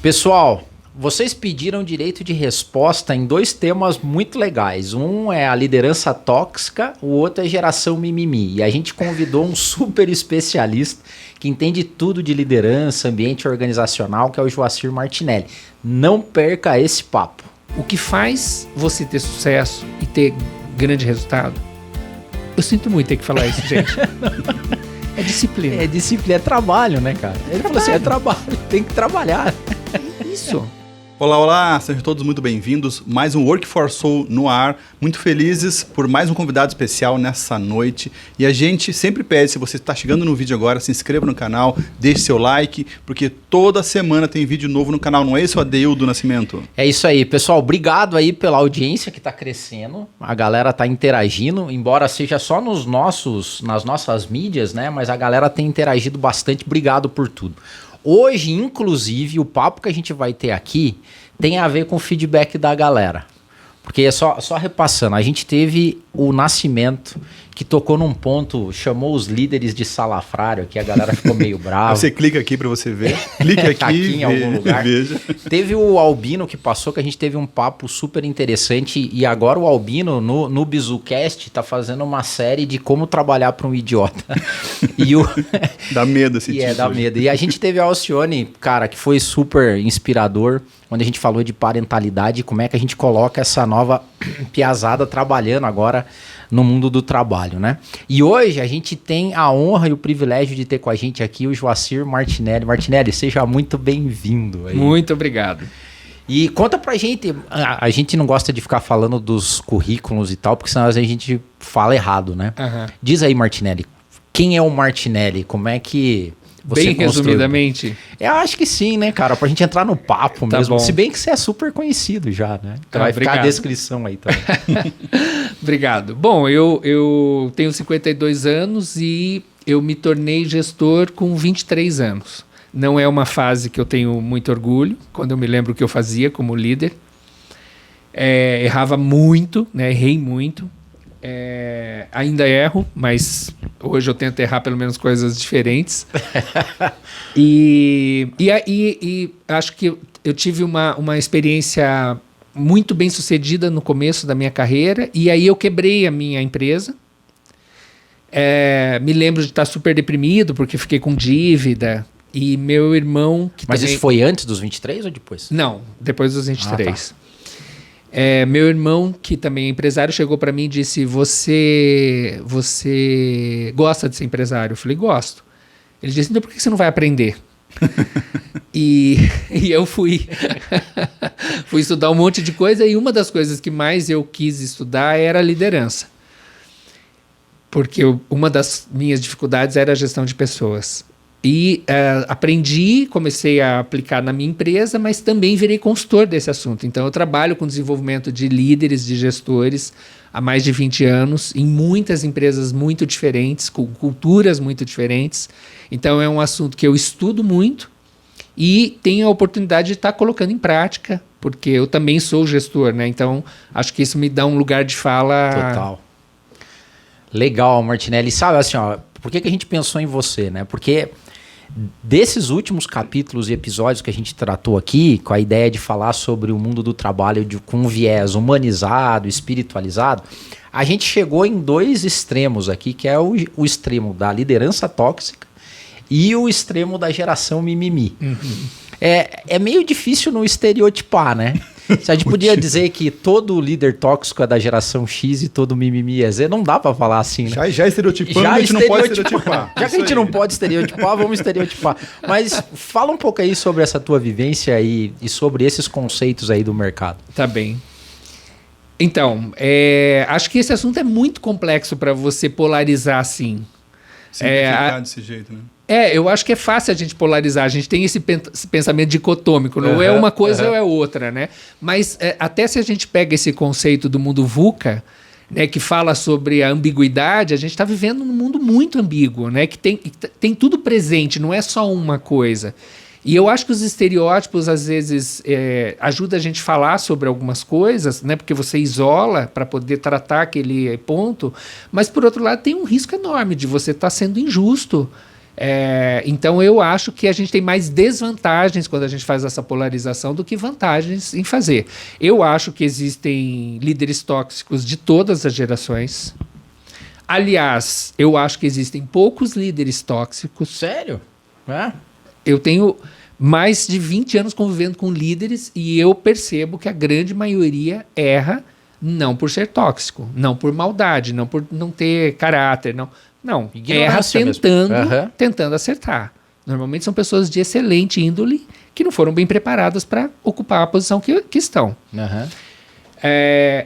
Pessoal, vocês pediram direito de resposta em dois temas muito legais. Um é a liderança tóxica, o outro é geração mimimi. E a gente convidou um super especialista que entende tudo de liderança, ambiente organizacional, que é o Joacir Martinelli. Não perca esse papo. O que faz você ter sucesso e ter grande resultado? Eu sinto muito ter que falar isso, gente. É disciplina. É disciplina, é trabalho, né, cara? Ele falou assim, é trabalho, tem que trabalhar. Isso. Olá, olá, sejam todos muito bem-vindos. Mais um Work for Soul no ar. Muito felizes por mais um convidado especial nessa noite. E a gente sempre pede, se você está chegando no vídeo agora, se inscreva no canal, deixe seu like, porque toda semana tem vídeo novo no canal, não é isso, Adeildo Nascimento? É isso aí, pessoal. Obrigado aí pela audiência que está crescendo. A galera está interagindo, embora seja só nas nossas mídias, né? Mas a galera tem interagido bastante. Obrigado por tudo. Hoje, inclusive, o papo que a gente vai ter aqui tem a ver com o feedback da galera. Porque é só repassando, a gente teve o Nascimento, que tocou num ponto, chamou os líderes de salafrário, que a galera ficou meio brava. Você clica aqui para você ver. Clica aqui, tá aqui em algum lugar. Veja. Teve o Albino que passou, que a gente teve um papo super interessante. E agora o Albino, no BizuCast, tá fazendo uma série de como trabalhar para um idiota. Dá medo esse título. Dá medo. E a gente teve a Alcione, cara, que foi super inspirador, onde a gente falou de parentalidade e como é que a gente coloca essa nova piazada trabalhando agora no mundo do trabalho, né? E hoje a gente tem a honra e o privilégio de ter com a gente aqui o Joacir Martinelli. Martinelli, seja muito bem-vindo aí. Muito obrigado. E conta pra gente, a gente não gosta de ficar falando dos currículos e tal, porque senão a gente fala errado, né? Uhum. Diz aí, Martinelli, quem é o Martinelli? Como é que você bem construiu? Resumidamente? Eu acho que sim, né, cara? Pra gente entrar no papo Tá mesmo. bom. Se bem que você é super conhecido já, né? Então vai ficar a descrição aí também. Obrigado. Bom, eu tenho 52 anos e eu me tornei gestor com 23 anos. Não é uma fase que eu tenho muito orgulho, quando eu me lembro o que eu fazia como líder. Errava muito, né? Errei muito. Ainda erro, mas hoje eu tento errar pelo menos coisas diferentes. E acho que eu tive uma experiência muito bem sucedida no começo da minha carreira, e aí eu quebrei a minha empresa. Me lembro de estar super deprimido porque fiquei com dívida. E meu irmão... Mas também... isso foi antes dos 23 ou depois? Não, depois dos 23. Tá. Meu irmão, que também é empresário, chegou para mim e disse, você gosta de ser empresário? Eu falei, gosto. Ele disse, então por que você não vai aprender? e eu fui estudar um monte de coisa, e uma das coisas que mais eu quis estudar era liderança. Porque uma das minhas dificuldades era a gestão de pessoas. E aprendi, comecei a aplicar na minha empresa, mas também virei consultor desse assunto. Então, eu trabalho com desenvolvimento de líderes, de gestores, há mais de 20 anos, em muitas empresas muito diferentes, com culturas muito diferentes. Então, é um assunto que eu estudo muito e tenho a oportunidade de estar colocando em prática, porque eu também sou gestor, né? Então, acho que isso me dá um lugar de fala... Total. Legal, Martinelli. Sabe assim, ó, por que a gente pensou em você, né? Porque... desses últimos capítulos e episódios que a gente tratou aqui, com a ideia de falar sobre o mundo do trabalho com um viés humanizado, espiritualizado, a gente chegou em dois extremos aqui, que é o extremo da liderança tóxica e o extremo da geração mimimi. Uhum. É meio difícil não estereotipar, né? Se a gente podia dizer que todo líder tóxico é da geração X e todo mimimi é Z, não dá pra falar assim, né? Já estereotipando, a gente não pode estereotipar. Já que a gente não pode estereotipar, vamos estereotipar. Mas fala um pouco aí sobre essa tua vivência e sobre esses conceitos aí do mercado. Tá bem. Então, acho que esse assunto é muito complexo para você polarizar assim. Simplificar desse jeito, né? Eu acho que é fácil a gente polarizar, a gente tem esse pensamento dicotômico, não é uma coisa ou é outra, né? Mas até se a gente pega esse conceito do mundo VUCA, né, que fala sobre a ambiguidade, a gente está vivendo num mundo muito ambíguo, né, que tem tudo presente, não é só uma coisa. E eu acho que os estereótipos, às vezes, ajudam a gente a falar sobre algumas coisas, né, porque você isola para poder tratar aquele ponto, mas, por outro lado, tem um risco enorme de você estar sendo injusto Então eu acho que a gente tem mais desvantagens quando a gente faz essa polarização do que vantagens em fazer. Eu acho que existem líderes tóxicos de todas as gerações. Aliás, eu acho que existem poucos líderes tóxicos. Sério? É? Eu tenho mais de 20 anos convivendo com líderes e eu percebo que a grande maioria erra não por ser tóxico, não por maldade, não por não ter caráter, não, erra tentando acertar. Normalmente são pessoas de excelente índole que não foram bem preparadas para ocupar a posição que estão. Uhum.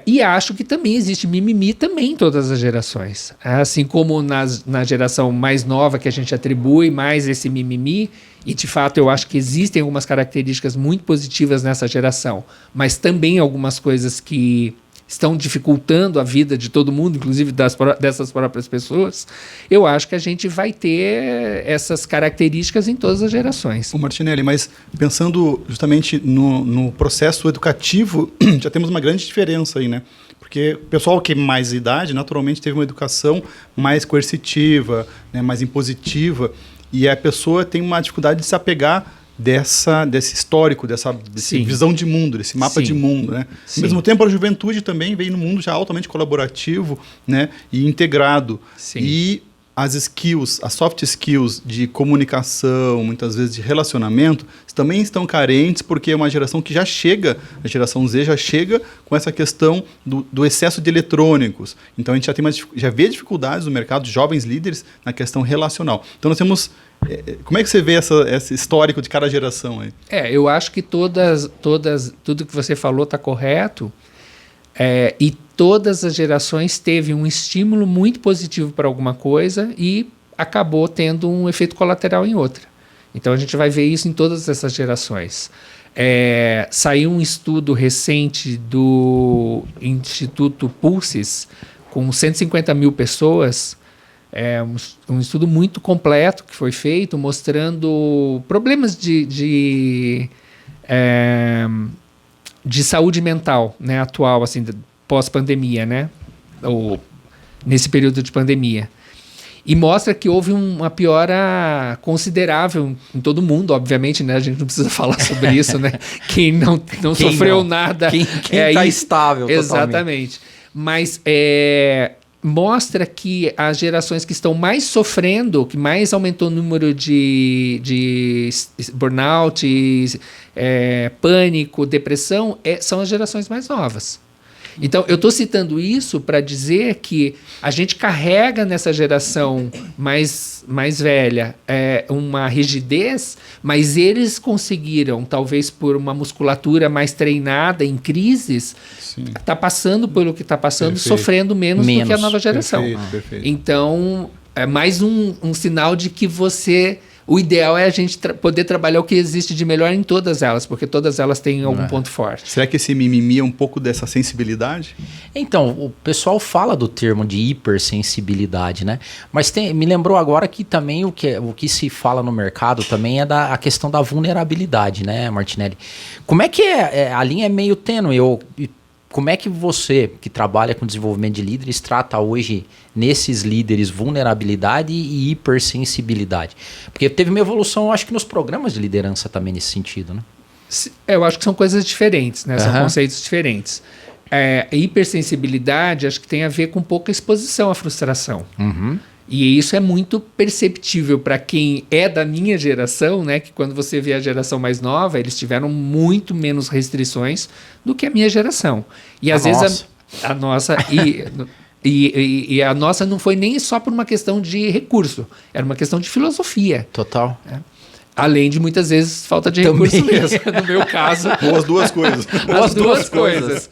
E acho que também existe mimimi também em todas as gerações. Assim como na geração mais nova que a gente atribui mais esse mimimi, e de fato eu acho que existem algumas características muito positivas nessa geração, mas também algumas coisas que estão dificultando a vida de todo mundo, inclusive dessas próprias pessoas. Eu acho que a gente vai ter essas características em todas as gerações. Ô Martinelli, mas pensando justamente no processo educativo, já temos uma grande diferença aí, né? Porque o pessoal que é mais idade, naturalmente, teve uma educação mais coercitiva, né, mais impositiva, e a pessoa tem uma dificuldade de se apegar desse histórico, dessa visão de mundo, desse mapa de mundo, né? Ao mesmo tempo, a juventude também veio no mundo já altamente colaborativo, né, e integrado. Sim. E as skills, as soft skills de comunicação, muitas vezes de relacionamento, também estão carentes porque é uma geração que já chega, a geração Z já chega com essa questão do excesso de eletrônicos. Então a gente já vê dificuldades no mercado de jovens líderes na questão relacional. Então nós temos... Como é que você vê esse histórico de cada geração aí? Eu acho que tudo que você falou está correto. E todas as gerações teve um estímulo muito positivo para alguma coisa e acabou tendo um efeito colateral em outra. Então a gente vai ver isso em todas essas gerações. Saiu um estudo recente do Instituto Pulses com 150 mil pessoas, um estudo muito completo que foi feito mostrando problemas de saúde mental, né, atual, assim, pós-pandemia, né, ou nesse período de pandemia. E mostra que houve uma piora considerável em todo mundo, obviamente, né? A gente não precisa falar sobre isso, né? Quem não sofreu nada. Quem está estável. Exatamente. Totalmente. Mas mostra que as gerações que estão mais sofrendo, que mais aumentou o número de burnout, pânico, depressão, são as gerações mais novas. Então, eu estou citando isso para dizer que a gente carrega nessa geração mais velha uma rigidez, mas eles conseguiram, talvez por uma musculatura mais treinada em crises, tá passando pelo que está passando, Perfeito. Sofrendo menos do que a nova geração. Perfeito. Então, é mais um sinal de que o ideal é a gente poder trabalhar o que existe de melhor em todas elas, porque todas elas têm algum ponto forte. Será que esse mimimi é um pouco dessa sensibilidade? Então, o pessoal fala do termo de hipersensibilidade, né? Mas me lembrou agora que também o que se fala no mercado também é a questão da vulnerabilidade, né, Martinelli? Como é que a linha é meio tênue? Como é que você, que trabalha com desenvolvimento de líderes, trata hoje nesses líderes vulnerabilidade e hipersensibilidade? Porque teve uma evolução, acho que nos programas de liderança também nesse sentido, né? Eu acho que são coisas diferentes, né? São conceitos diferentes. A hipersensibilidade acho que tem a ver com pouca exposição à frustração. Uhum. E isso é muito perceptível para quem é da minha geração, né? Que quando você vê a geração mais nova, eles tiveram muito menos restrições do que a minha geração. E às vezes a nossa... E a nossa não foi nem só por uma questão de recurso, era uma questão de filosofia. Total. Além de muitas vezes falta de recurso mesmo, no meu caso. Ou as duas coisas. As duas coisas.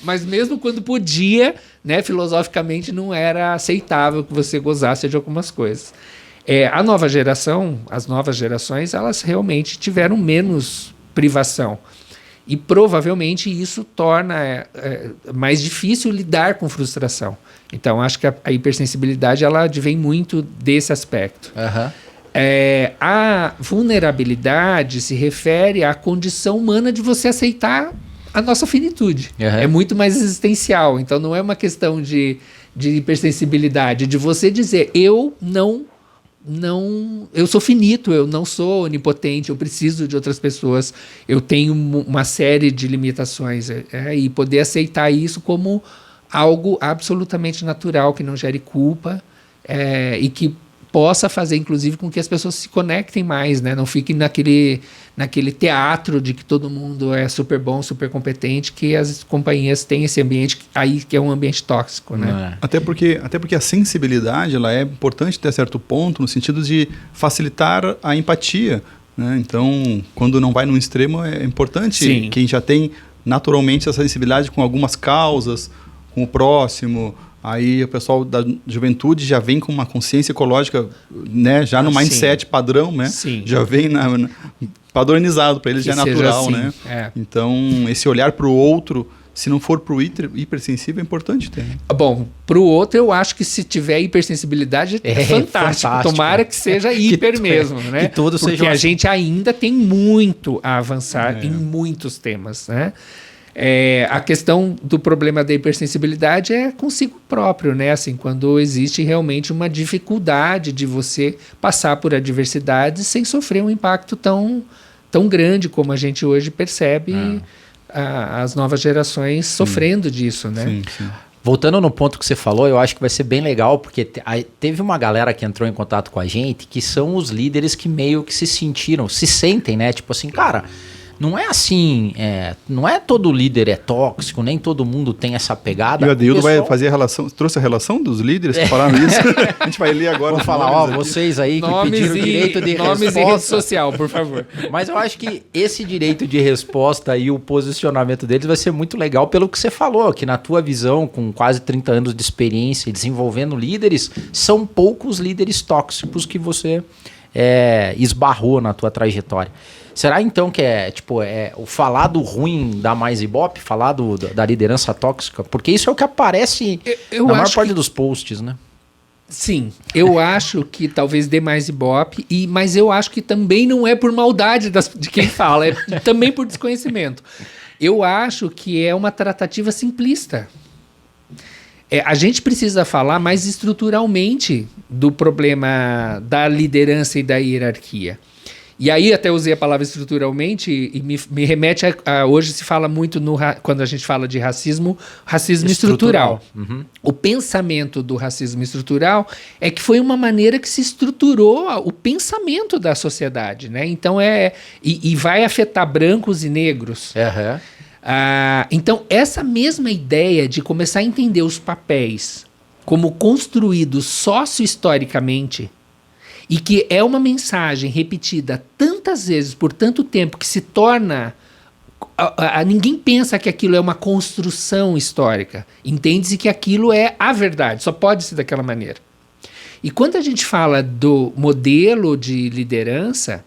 Mas mesmo quando podia, né, filosoficamente não era aceitável que você gozasse de algumas coisas. As novas gerações, elas realmente tiveram menos privação. E provavelmente isso torna mais difícil lidar com frustração. Então acho que a hipersensibilidade ela advém muito desse aspecto. Uhum. A vulnerabilidade se refere à condição humana de você aceitar a nossa finitude. Uhum. É muito mais existencial. Então não é uma questão de hipersensibilidade, de você dizer eu não eu sou finito, eu não sou onipotente, eu preciso de outras pessoas, eu tenho uma série de limitações, e poder aceitar isso como algo absolutamente natural, que não gere culpa, e que possa fazer, inclusive, com que as pessoas se conectem mais, né? Não fiquem naquele teatro de que todo mundo é super bom, super competente, que as companhias têm esse ambiente aí que é um ambiente tóxico, né? Até porque a sensibilidade ela é importante até certo ponto, no sentido de facilitar a empatia, né? Então, quando não vai num extremo, é importante. Sim. Quem já tem naturalmente essa sensibilidade com algumas causas, com o próximo. Aí o pessoal da juventude já vem com uma consciência ecológica, né, já no mindset padrão, né? Sim. Já vem padronizado, para eles já é natural, assim, né? É. Então, esse olhar para o outro, se não for para o hipersensível, é importante ter. Bom, para o outro eu acho que se tiver hipersensibilidade é fantástico. Tomara que seja hiper mesmo, né? Que todos porque sejam a assim. gente ainda tem muito a avançar em muitos temas, né? A questão do problema da hipersensibilidade é consigo próprio, né? Assim, quando existe realmente uma dificuldade de você passar por adversidades sem sofrer um impacto tão grande como a gente hoje percebe as novas gerações sofrendo disso, né? Sim, sim. Voltando no ponto que você falou, eu acho que vai ser bem legal, porque teve uma galera que entrou em contato com a gente, que são os líderes que meio que se sentem, né? Tipo assim, cara, não é assim, não é todo líder é tóxico, nem todo mundo tem essa pegada. E o Adeildo pessoal vai fazer a relação, trouxe a relação dos líderes que falaram isso. A gente vai ler agora. Vou os falar, nomes ó, aqui. vocês aí que Nomes pediram direito de nomes e rede resposta. social, por favor. Mas eu acho que esse direito de resposta e o posicionamento deles vai ser muito legal pelo que você falou, que na tua visão, com quase 30 anos de experiência e desenvolvendo líderes, são poucos líderes tóxicos que você esbarrou na tua trajetória. Será então que o falar do ruim da mais Ibope, falar da liderança tóxica? Porque isso é o que aparece Eu na maior acho parte que- dos posts, né? Sim, eu acho que talvez dê mais ibope, mas eu acho que também não é por maldade de quem fala, é também por desconhecimento. Eu acho que é uma tratativa simplista. A gente precisa falar mais estruturalmente do problema da liderança e da hierarquia. E aí até usei a palavra estruturalmente e me remete a hoje se fala muito quando a gente fala de racismo estrutural. Uhum. O pensamento do racismo estrutural é que foi uma maneira que se estruturou o pensamento da sociedade, né? Então e vai afetar brancos e negros. Aham. Então essa mesma ideia de começar a entender os papéis como construídos socio-historicamente e que é uma mensagem repetida tantas vezes por tanto tempo que se torna ninguém pensa que aquilo é uma construção histórica. Entende-se que aquilo é a verdade, só pode ser daquela maneira. E quando a gente fala do modelo de liderança,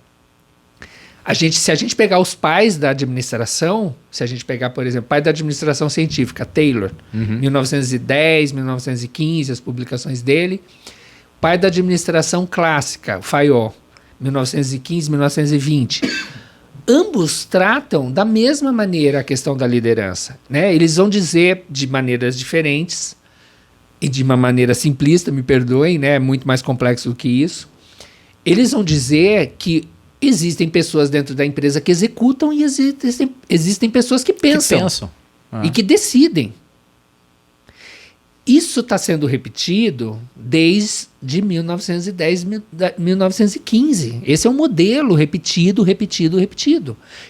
se a gente pegar os pais da administração, se a gente pegar, por exemplo, pai da administração científica, Taylor, 1910, 1915, as publicações dele, pai da administração clássica, Fayol, 1915, 1920. Ambos tratam da mesma maneira a questão da liderança, né? Eles vão dizer de maneiras diferentes e de uma maneira simplista, me perdoem, né? É muito mais complexo do que isso. Eles vão dizer que existem pessoas dentro da empresa que executam e existem pessoas que pensam. E que decidem. Isso está sendo repetido desde 1910, 1915. Esse é um modelo repetido.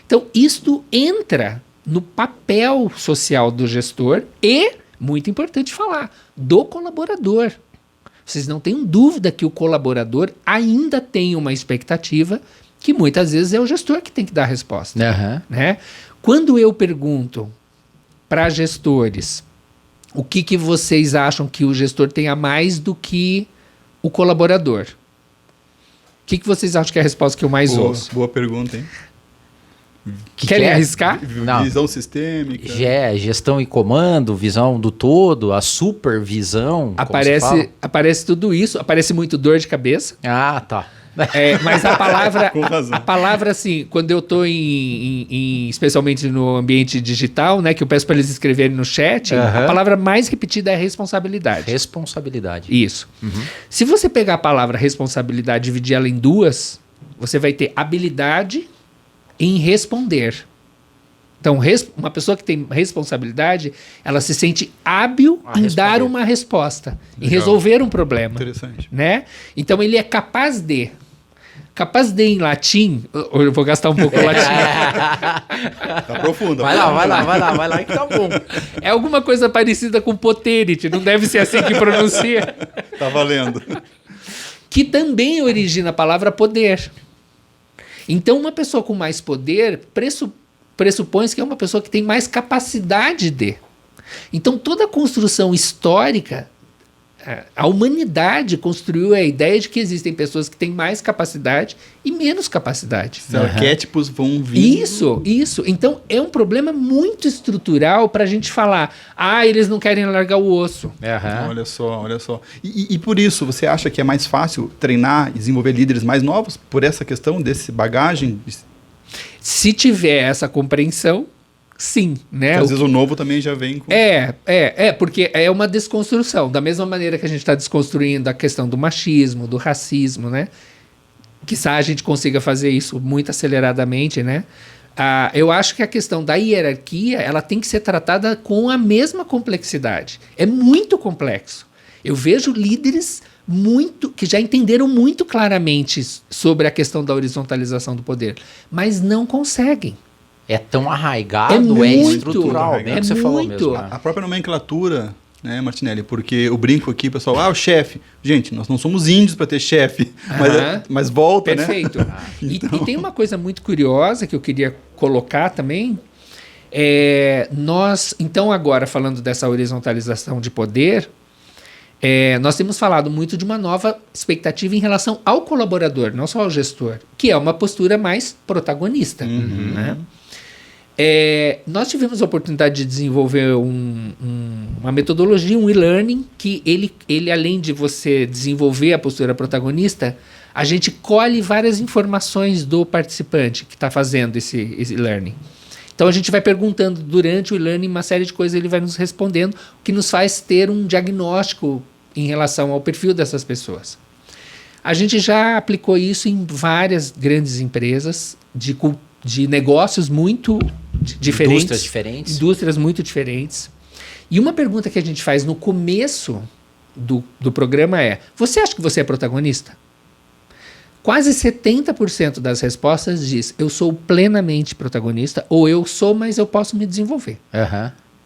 Então, isto entra no papel social do gestor e, muito importante falar, do colaborador. Vocês não tenham dúvida que o colaborador ainda tem uma expectativa que muitas vezes é o gestor que tem que dar a resposta. Uhum. Né? Quando eu pergunto para gestores o que vocês acham que o gestor tem a mais do que o colaborador, o que vocês acham que é a resposta que eu mais ouço? Boa pergunta, hein? Querem arriscar? Não. Visão sistêmica. Gestão e comando, visão do todo, a supervisão. como se fala. Aparece tudo isso, aparece muito dor de cabeça. Ah, tá. Mas a palavra, Com razão. a palavra, assim, quando eu estou especialmente no ambiente digital, né, que eu peço para eles escreverem no chat, a palavra mais repetida é responsabilidade. Responsabilidade. Isso. Se você pegar a palavra responsabilidade e dividir ela em duas, você vai ter habilidade em responder. Então, uma pessoa que tem responsabilidade, ela se sente hábil em dar uma resposta, em resolver um problema. Interessante. Né? Então, ele é capaz de. Capaz de, em latim, eu vou gastar um pouco o latim. Tá profunda. Vai lá que tá bom. É alguma coisa parecida com poterity, não deve ser assim que pronuncia. Tá valendo. Que também origina a palavra poder. Então, uma pessoa com mais poder pressupõe que é uma pessoa que tem mais capacidade de. Então, toda a construção histórica, a humanidade construiu a ideia de que existem pessoas que têm mais capacidade e menos capacidade. Os arquétipos vão vir. Isso. Então, é um problema muito estrutural para a gente falar, eles não querem largar o osso. Olha só. E por isso, você acha que é mais fácil treinar e desenvolver líderes mais novos por essa questão desse bagagem? Se tiver essa compreensão, sim, né? Porque às vezes o novo também já vem com... Porque é uma desconstrução. Da mesma maneira que a gente está desconstruindo a questão do machismo, do racismo, né? Quizá a gente consiga fazer isso muito aceleradamente, né? Eu acho que a questão da hierarquia, ela tem que ser tratada com a mesma complexidade. É muito complexo. Eu vejo líderes que já entenderam muito claramente sobre a questão da horizontalização do poder, mas não conseguem. É tão arraigado, estrutural, arraigado. bem que você falou mesmo. Né? A própria nomenclatura, né, Martinelli? Porque eu brinco aqui, pessoal, o chefe. Gente, nós não somos índios para ter chefe, mas volta, perfeito. né? Então... E tem uma coisa muito curiosa que eu queria colocar também. Então, agora, falando dessa horizontalização de poder, nós temos falado muito de uma nova expectativa em relação ao colaborador, não só ao gestor, que é uma postura mais protagonista. Né? Nós tivemos a oportunidade de desenvolver uma metodologia, um e-learning, que ele, além de você desenvolver a postura protagonista, a gente colhe várias informações do participante que está fazendo esse e-learning. Então, a gente vai perguntando durante o e-learning uma série de coisas, ele vai nos respondendo, o que nos faz ter um diagnóstico em relação ao perfil dessas pessoas. A gente já aplicou isso em várias grandes empresas de negócios muito diferentes. Indústrias muito diferentes. E uma pergunta que a gente faz no começo do programa é: você acha que você é protagonista? Quase 70% das respostas diz: eu sou plenamente protagonista, ou eu sou, mas eu posso me desenvolver.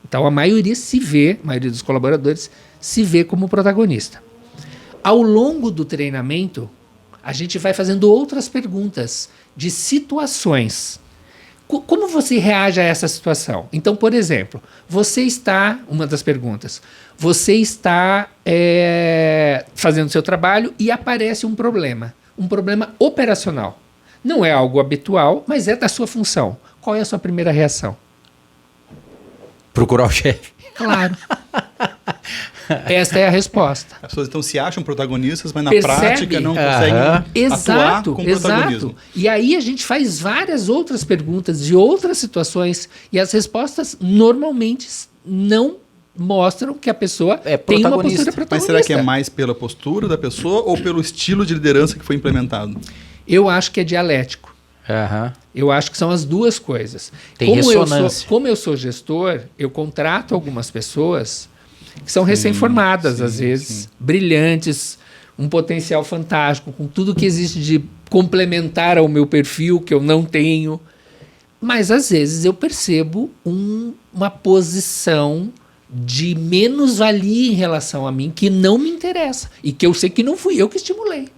Então a maioria dos colaboradores se vê como protagonista. Ao longo do treinamento, a gente vai fazendo outras perguntas de situações. Como você reage a essa situação? Então, por exemplo, uma das perguntas, você está fazendo seu trabalho e aparece um problema operacional. Não é algo habitual, mas é da sua função. Qual é a sua primeira reação? Procurar o chefe. Claro. Esta é a resposta. As pessoas então se acham protagonistas, mas na prática não conseguem atuar com protagonismo. E aí a gente faz várias outras perguntas de outras situações e as respostas normalmente não mostram que a pessoa tem uma postura protagonista. Mas será que é mais pela postura da pessoa ou pelo estilo de liderança que foi implementado? Eu acho que é dialético. Eu acho que são as duas coisas. Tem ressonância. Como eu sou gestor, eu contrato algumas pessoas que são recém-formadas, às vezes, brilhantes, um potencial fantástico, com tudo que existe de complementar ao meu perfil, que eu não tenho. Mas, às vezes, eu percebo uma posição de menos-valia em relação a mim, que não me interessa. E que eu sei que não fui eu que estimulei.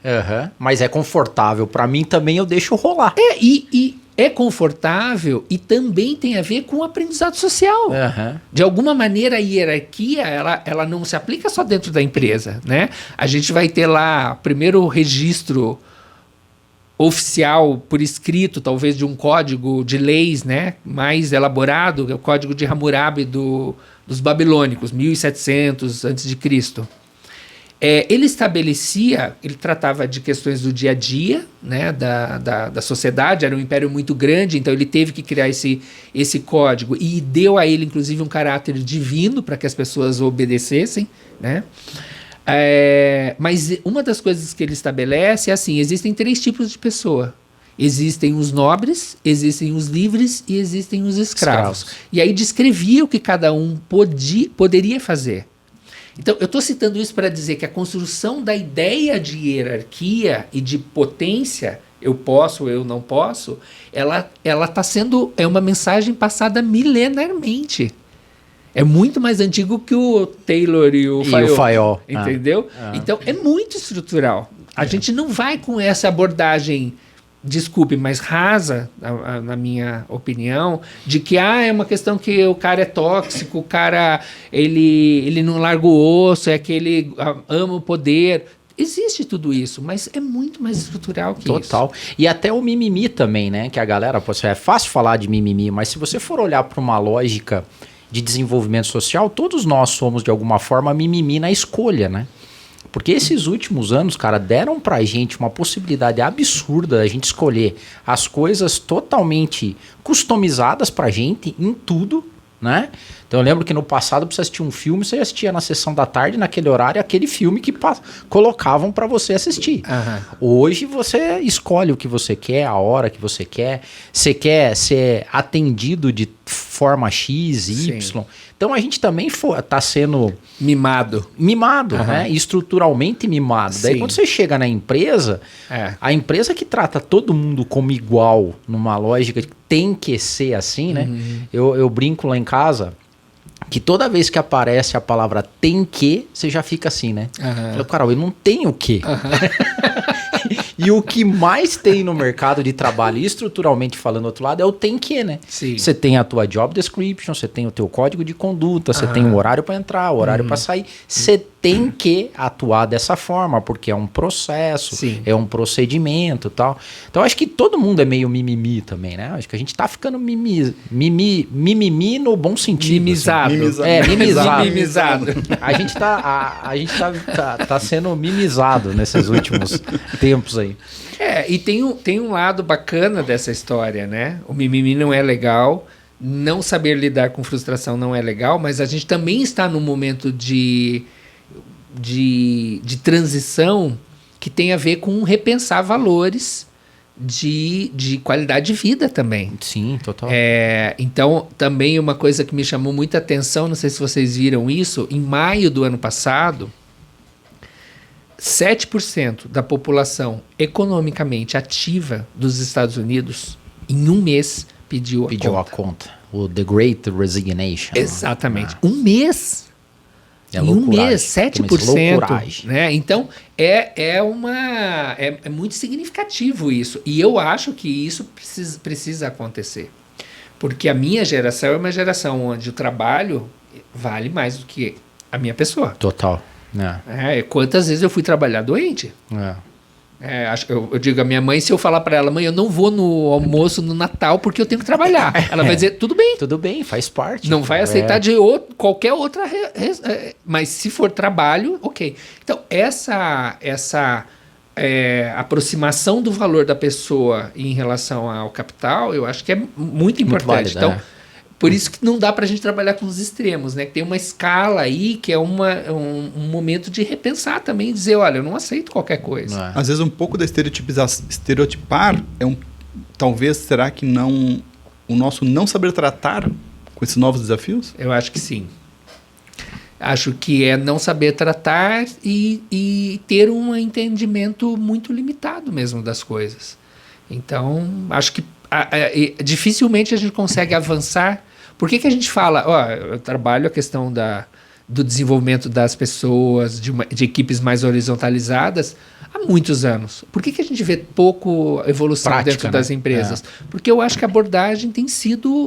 Mas é confortável. Para mim também eu deixo rolar. E é confortável e também tem a ver com o aprendizado social. De alguma maneira, a hierarquia ela não se aplica só dentro da empresa, né? A gente vai ter lá primeiro o registro oficial por escrito, talvez de um código de leis, né, mais elaborado, que é o código de Hammurabi dos babilônicos, 1700 a.C. Ele tratava de questões do dia a dia, né, da sociedade, era um império muito grande, então ele teve que criar esse código e deu a ele, inclusive, um caráter divino para que as pessoas obedecessem, né? Mas uma das coisas que ele estabelece é assim, existem 3 tipos de pessoa. Existem os nobres, existem os livres e existem os escravos. E aí descrevia o que cada um poderia fazer. Então, eu estou citando isso para dizer que a construção da ideia de hierarquia e de potência, eu posso, eu não posso, ela está sendo, é uma mensagem passada milenarmente. É muito mais antigo que o Taylor e o Fayol. Entendeu? Então, é muito estrutural. A gente não vai com essa abordagem, desculpe, mas rasa, na minha opinião, de que é uma questão que o cara é tóxico, o cara ele não larga o osso, é que ele ama o poder. Existe tudo isso, mas é muito mais estrutural que isso. Total. E até o mimimi também, né? Que a galera, pô, é fácil falar de mimimi, mas se você for olhar para uma lógica de desenvolvimento social, todos nós somos de alguma forma mimimi na escolha, né? Porque esses últimos anos, cara, deram pra gente uma possibilidade absurda da gente escolher as coisas totalmente customizadas pra gente em tudo, né? Então eu lembro que no passado, pra você assistir um filme, você assistia na sessão da tarde, naquele horário, aquele filme que colocavam pra você assistir. Hoje você escolhe o que você quer, a hora que você quer. Você quer ser atendido de forma X, Y. Sim. Então a gente também tá sendo... Mimado, né? Estruturalmente mimado. Sim. Daí quando você chega na empresa, a empresa que trata todo mundo como igual, numa lógica que tem que ser assim, né? Eu brinco lá em casa que toda vez que aparece a palavra tem que, você já fica assim, né? Eu, Carol, eu não tenho o quê? E o que mais tem no mercado de trabalho, estruturalmente falando do outro lado, é o tem que, né? Sim. Você tem a tua job description, você tem o teu código de conduta, você tem o horário para entrar, o horário para sair. Você tem que atuar dessa forma, porque é um processo, é um procedimento e tal. Então, acho que todo mundo é meio mimimi também, né? Acho que a gente tá ficando mimimi no bom sentido. Mimizado. Assim. Mimizado. Mimizado. A gente tá sendo mimizado nesses últimos tempos aí. E tem um lado bacana dessa história, né? O mimimi não é legal, não saber lidar com frustração não é legal, mas a gente também está num momento de transição que tem a ver com repensar valores de qualidade de vida também. Sim, total. Então, também uma coisa que me chamou muita atenção, não sei se vocês viram isso, em maio do ano passado, 7% da população economicamente ativa dos Estados Unidos, em um mês, pediu a conta. O The Great Resignation. Exatamente. Um mês. Em um mês, 7%. Né? Então, é muito significativo isso. E eu acho que isso precisa acontecer. Porque a minha geração é uma geração onde o trabalho vale mais do que a minha pessoa. Total. Quantas vezes eu fui trabalhar doente? Eu digo a minha mãe, se eu falar para ela, mãe, eu não vou no almoço no Natal porque eu tenho que trabalhar. Ela vai dizer, tudo bem. Tudo bem, faz parte. Não vai aceitar de qualquer outra... mas se for trabalho, ok. Então, essa aproximação do valor da pessoa em relação ao capital, eu acho que é muito importante. Válida, então, por isso que não dá para a gente trabalhar com os extremos, né? Que tem uma escala aí que é um momento de repensar também e dizer, olha, eu não aceito qualquer coisa. Às vezes um pouco da estereotipar talvez, será que não o nosso não saber tratar com esses novos desafios? Eu acho que sim. Acho que é não saber tratar e ter um entendimento muito limitado mesmo das coisas. Então, acho que dificilmente a gente consegue avançar. Por que a gente fala, eu trabalho a questão do desenvolvimento das pessoas, de equipes mais horizontalizadas há muitos anos. Por que a gente vê pouco evolução dentro das empresas? Porque eu acho que a abordagem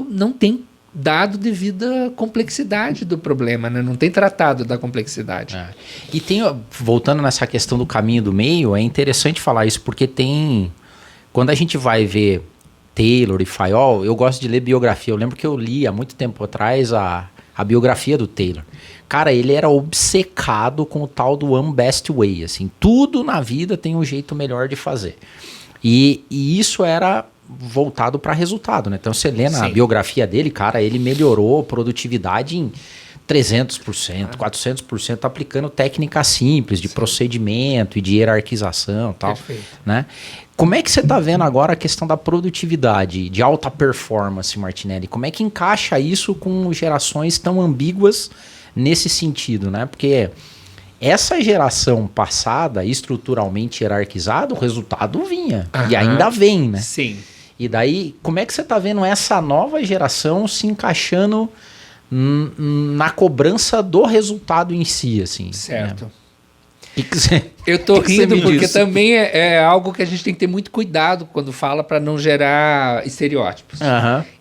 não tem dado devida complexidade do problema, né? Não tem tratado da complexidade. E voltando nessa questão do caminho do meio, é interessante falar isso, porque quando a gente vai ver Taylor e Fayol, eu gosto de ler biografia. Eu lembro que eu li há muito tempo atrás a biografia do Taylor. Cara, ele era obcecado com o tal do One Best Way, assim. Tudo na vida tem um jeito melhor de fazer. E isso era voltado para resultado, né? Então você lê na biografia dele, cara, ele melhorou produtividade em 300%, 400%, aplicando técnicas simples de procedimento e de hierarquização e tal. Perfeito. Né? Como é que você está vendo agora a questão da produtividade, de alta performance, Martinelli? Como é que encaixa isso com gerações tão ambíguas nesse sentido, né? Porque essa geração passada, estruturalmente hierarquizada, o resultado vinha. E ainda vem, né? Sim. E daí, como é que você está vendo essa nova geração se encaixando na cobrança do resultado em si, assim? Certo. Né? Eu tô rindo porque diz? também é algo que a gente tem que ter muito cuidado quando fala para não gerar estereótipos.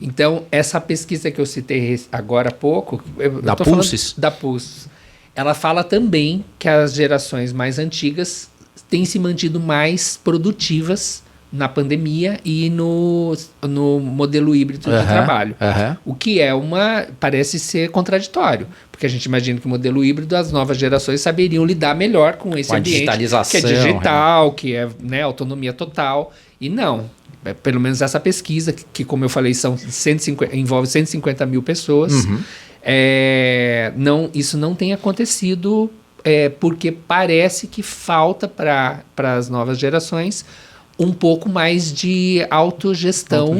Então, essa pesquisa que eu citei agora há pouco, Da Pulses? Da Pulses, ela fala também que as gerações mais antigas têm se mantido mais produtivas na pandemia e no modelo híbrido de trabalho. O que parece ser contraditório, porque a gente imagina que o modelo híbrido, as novas gerações saberiam lidar melhor com esse ambiente, digitalização, que é digital, que é, né, autonomia total, e não. Pelo menos essa pesquisa, que como eu falei, envolve 150 mil pessoas, isso não tem acontecido, porque parece que falta para as novas gerações um pouco mais de autogestão.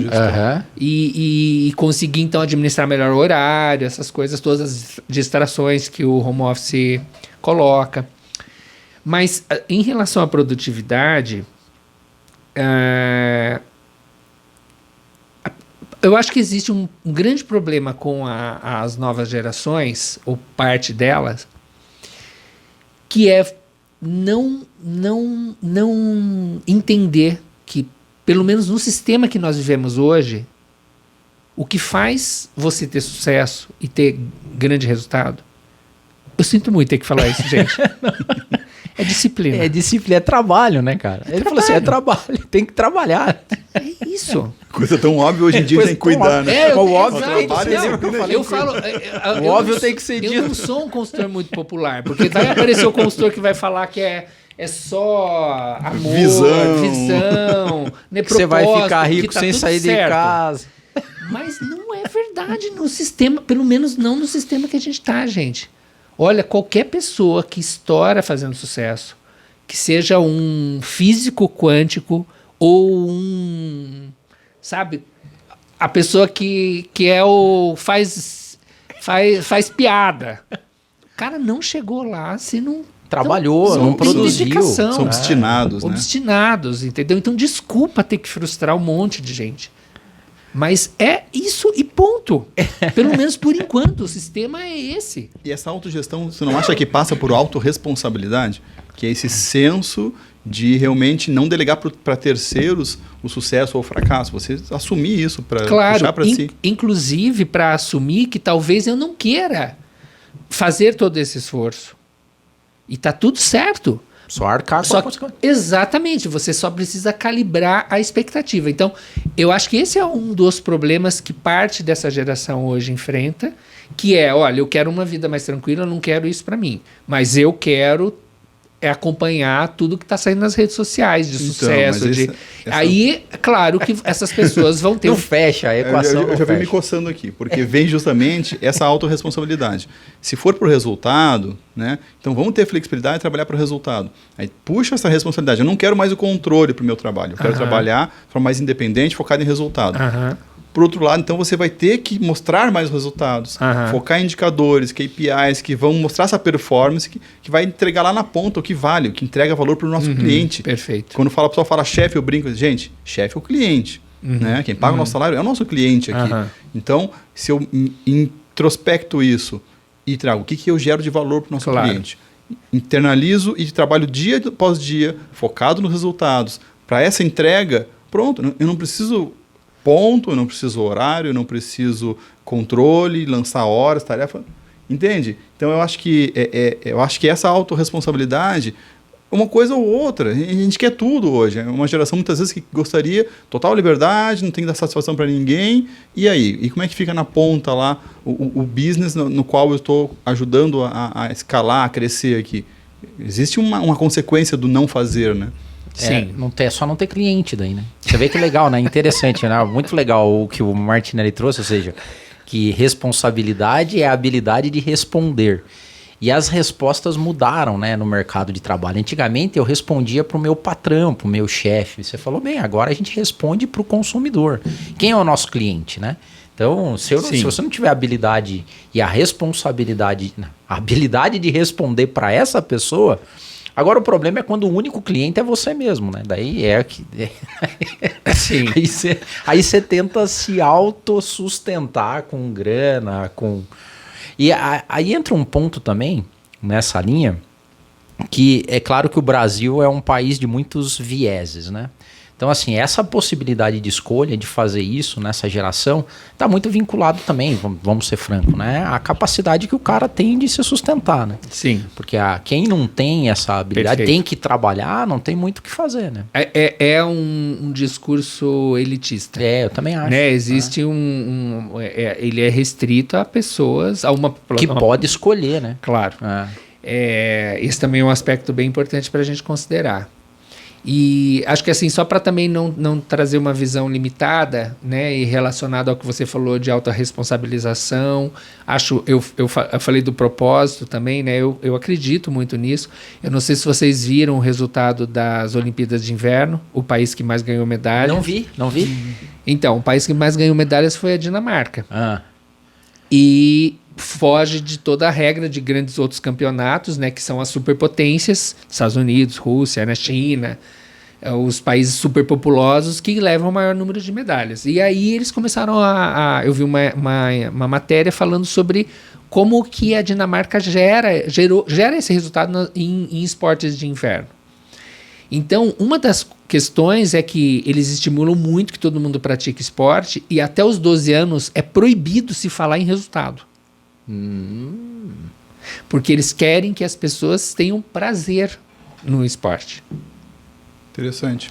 E conseguir, então, administrar melhor o horário, essas coisas, todas as distrações que o home office coloca. Mas, em relação à produtividade, eu acho que existe um grande problema com as novas gerações, ou parte delas, que é não entender que, pelo menos no sistema que nós vivemos hoje, o que faz você ter sucesso e ter grande resultado, eu sinto muito ter que falar isso, gente, é disciplina. É disciplina, é trabalho, né, cara? Ele falou assim, é trabalho, tem que trabalhar. É isso. Coisa tão óbvia hoje em dia, tem que cuidar, né? O óbvio tem que trabalho, ser. Eu falo. O óbvio tem que ser dito. Eu não sou um consultor muito popular, porque vai aparecer o consultor que vai falar que é só amor, visão, né, que você vai ficar rico tá sem sair de casa. Mas não é verdade no sistema, pelo menos não no sistema que a gente tá, gente. Olha, qualquer pessoa que estoura fazendo sucesso, que seja um físico quântico ou sabe, a pessoa que faz piada. O cara não chegou lá se não trabalhou, não produziu. São obstinados, né? Obstinados, entendeu? Então, desculpa ter que frustrar um monte de gente. Mas é isso e ponto. Pelo menos por enquanto, o sistema é esse. E essa autogestão, você não acha que passa por autorresponsabilidade? Que é esse senso de realmente não delegar para terceiros o sucesso ou o fracasso. Você assumir isso para puxar para si. Inclusive para assumir que talvez eu não queira fazer todo esse esforço. E tá tudo certo. Só arcar com a consequência. Exatamente, você só precisa calibrar a expectativa. Então, eu acho que esse é um dos problemas que parte dessa geração hoje enfrenta, que é, olha, eu quero uma vida mais tranquila, eu não quero isso para mim, mas eu quero acompanhar tudo que está saindo nas redes sociais de sucesso. Aí, claro que essas pessoas vão ter... Não fecha a equação. Eu já venho me coçando aqui, porque vem justamente essa autorresponsabilidade. Se for para o resultado, né, então vamos ter flexibilidade e trabalhar para o resultado. Aí puxa essa responsabilidade. Eu não quero mais o controle para o meu trabalho. Eu quero trabalhar de forma mais independente, focado em resultado. Por outro lado, então você vai ter que mostrar mais resultados, focar em indicadores, KPIs que vão mostrar essa performance que vai entregar lá na ponta o que vale, o que entrega valor para o nosso cliente. Perfeito. Quando o pessoal fala chefe, eu brinco, gente, chefe é o cliente. Né? Quem paga o nosso salário é o nosso cliente aqui. Então, se eu introspecto isso e trago o que eu gero de valor para o nosso cliente, internalizo e trabalho dia após dia, focado nos resultados, para essa entrega, pronto, eu não preciso... ponto, eu não preciso horário, eu não preciso controle, lançar horas, tarefa, entende? Então eu acho que essa autorresponsabilidade, uma coisa ou outra. A gente quer tudo hoje. É uma geração muitas vezes que gostaria total liberdade, não tem que dar satisfação para ninguém. E aí? E como é que fica na ponta lá o business no qual eu estou ajudando a escalar, a crescer aqui? Existe uma consequência do não fazer, né? Sim. Só não ter cliente daí, né? Você vê que legal, né? Interessante, né? Muito legal o que o Martinelli trouxe, ou seja, que responsabilidade é a habilidade de responder. E as respostas mudaram, né, no mercado de trabalho. Antigamente eu respondia para o meu patrão, para o meu chefe. Você falou bem, agora a gente responde para o consumidor. Quem é o nosso cliente, né? Então, se você não tiver a habilidade e a responsabilidade, a habilidade de responder para essa pessoa, agora o problema é quando o único cliente é você mesmo, né? Daí Sim. Aí você tenta se autossustentar com grana, E aí entra um ponto também, nessa linha, que é claro que o Brasil é um país de muitos vieses, né? Então, assim, essa possibilidade de escolha, de fazer isso nessa geração, está muito vinculado também, vamos ser francos, né? A capacidade que o cara tem de se sustentar, né? Sim. Porque quem não tem essa habilidade, Perfeito. tem que trabalhar, não tem muito o que fazer, né? É um discurso elitista. Eu também acho. Né? Existe ele é restrito a pessoas, Que pode escolher, né? Claro. Esse também é um aspecto bem importante para a gente considerar. E acho que assim, só para também não trazer uma visão limitada, né, e relacionado ao que você falou de autorresponsabilização, eu falei do propósito também, né, eu acredito muito nisso. Eu não sei se vocês viram o resultado das Olimpíadas de Inverno, o país que mais ganhou medalhas. Não vi. Então, o país que mais ganhou medalhas foi a Dinamarca. E foge de toda a regra de grandes outros campeonatos, né, que são as superpotências, Estados Unidos, Rússia, né, China, os países superpopulosos que levam o maior número de medalhas. E aí eles começaram eu vi uma matéria falando sobre como que a Dinamarca gera esse resultado em esportes de inverno. Então, uma das questões é que eles estimulam muito que todo mundo pratique esporte e até os 12 anos é proibido se falar em resultado. Porque eles querem que as pessoas tenham prazer no esporte. Interessante.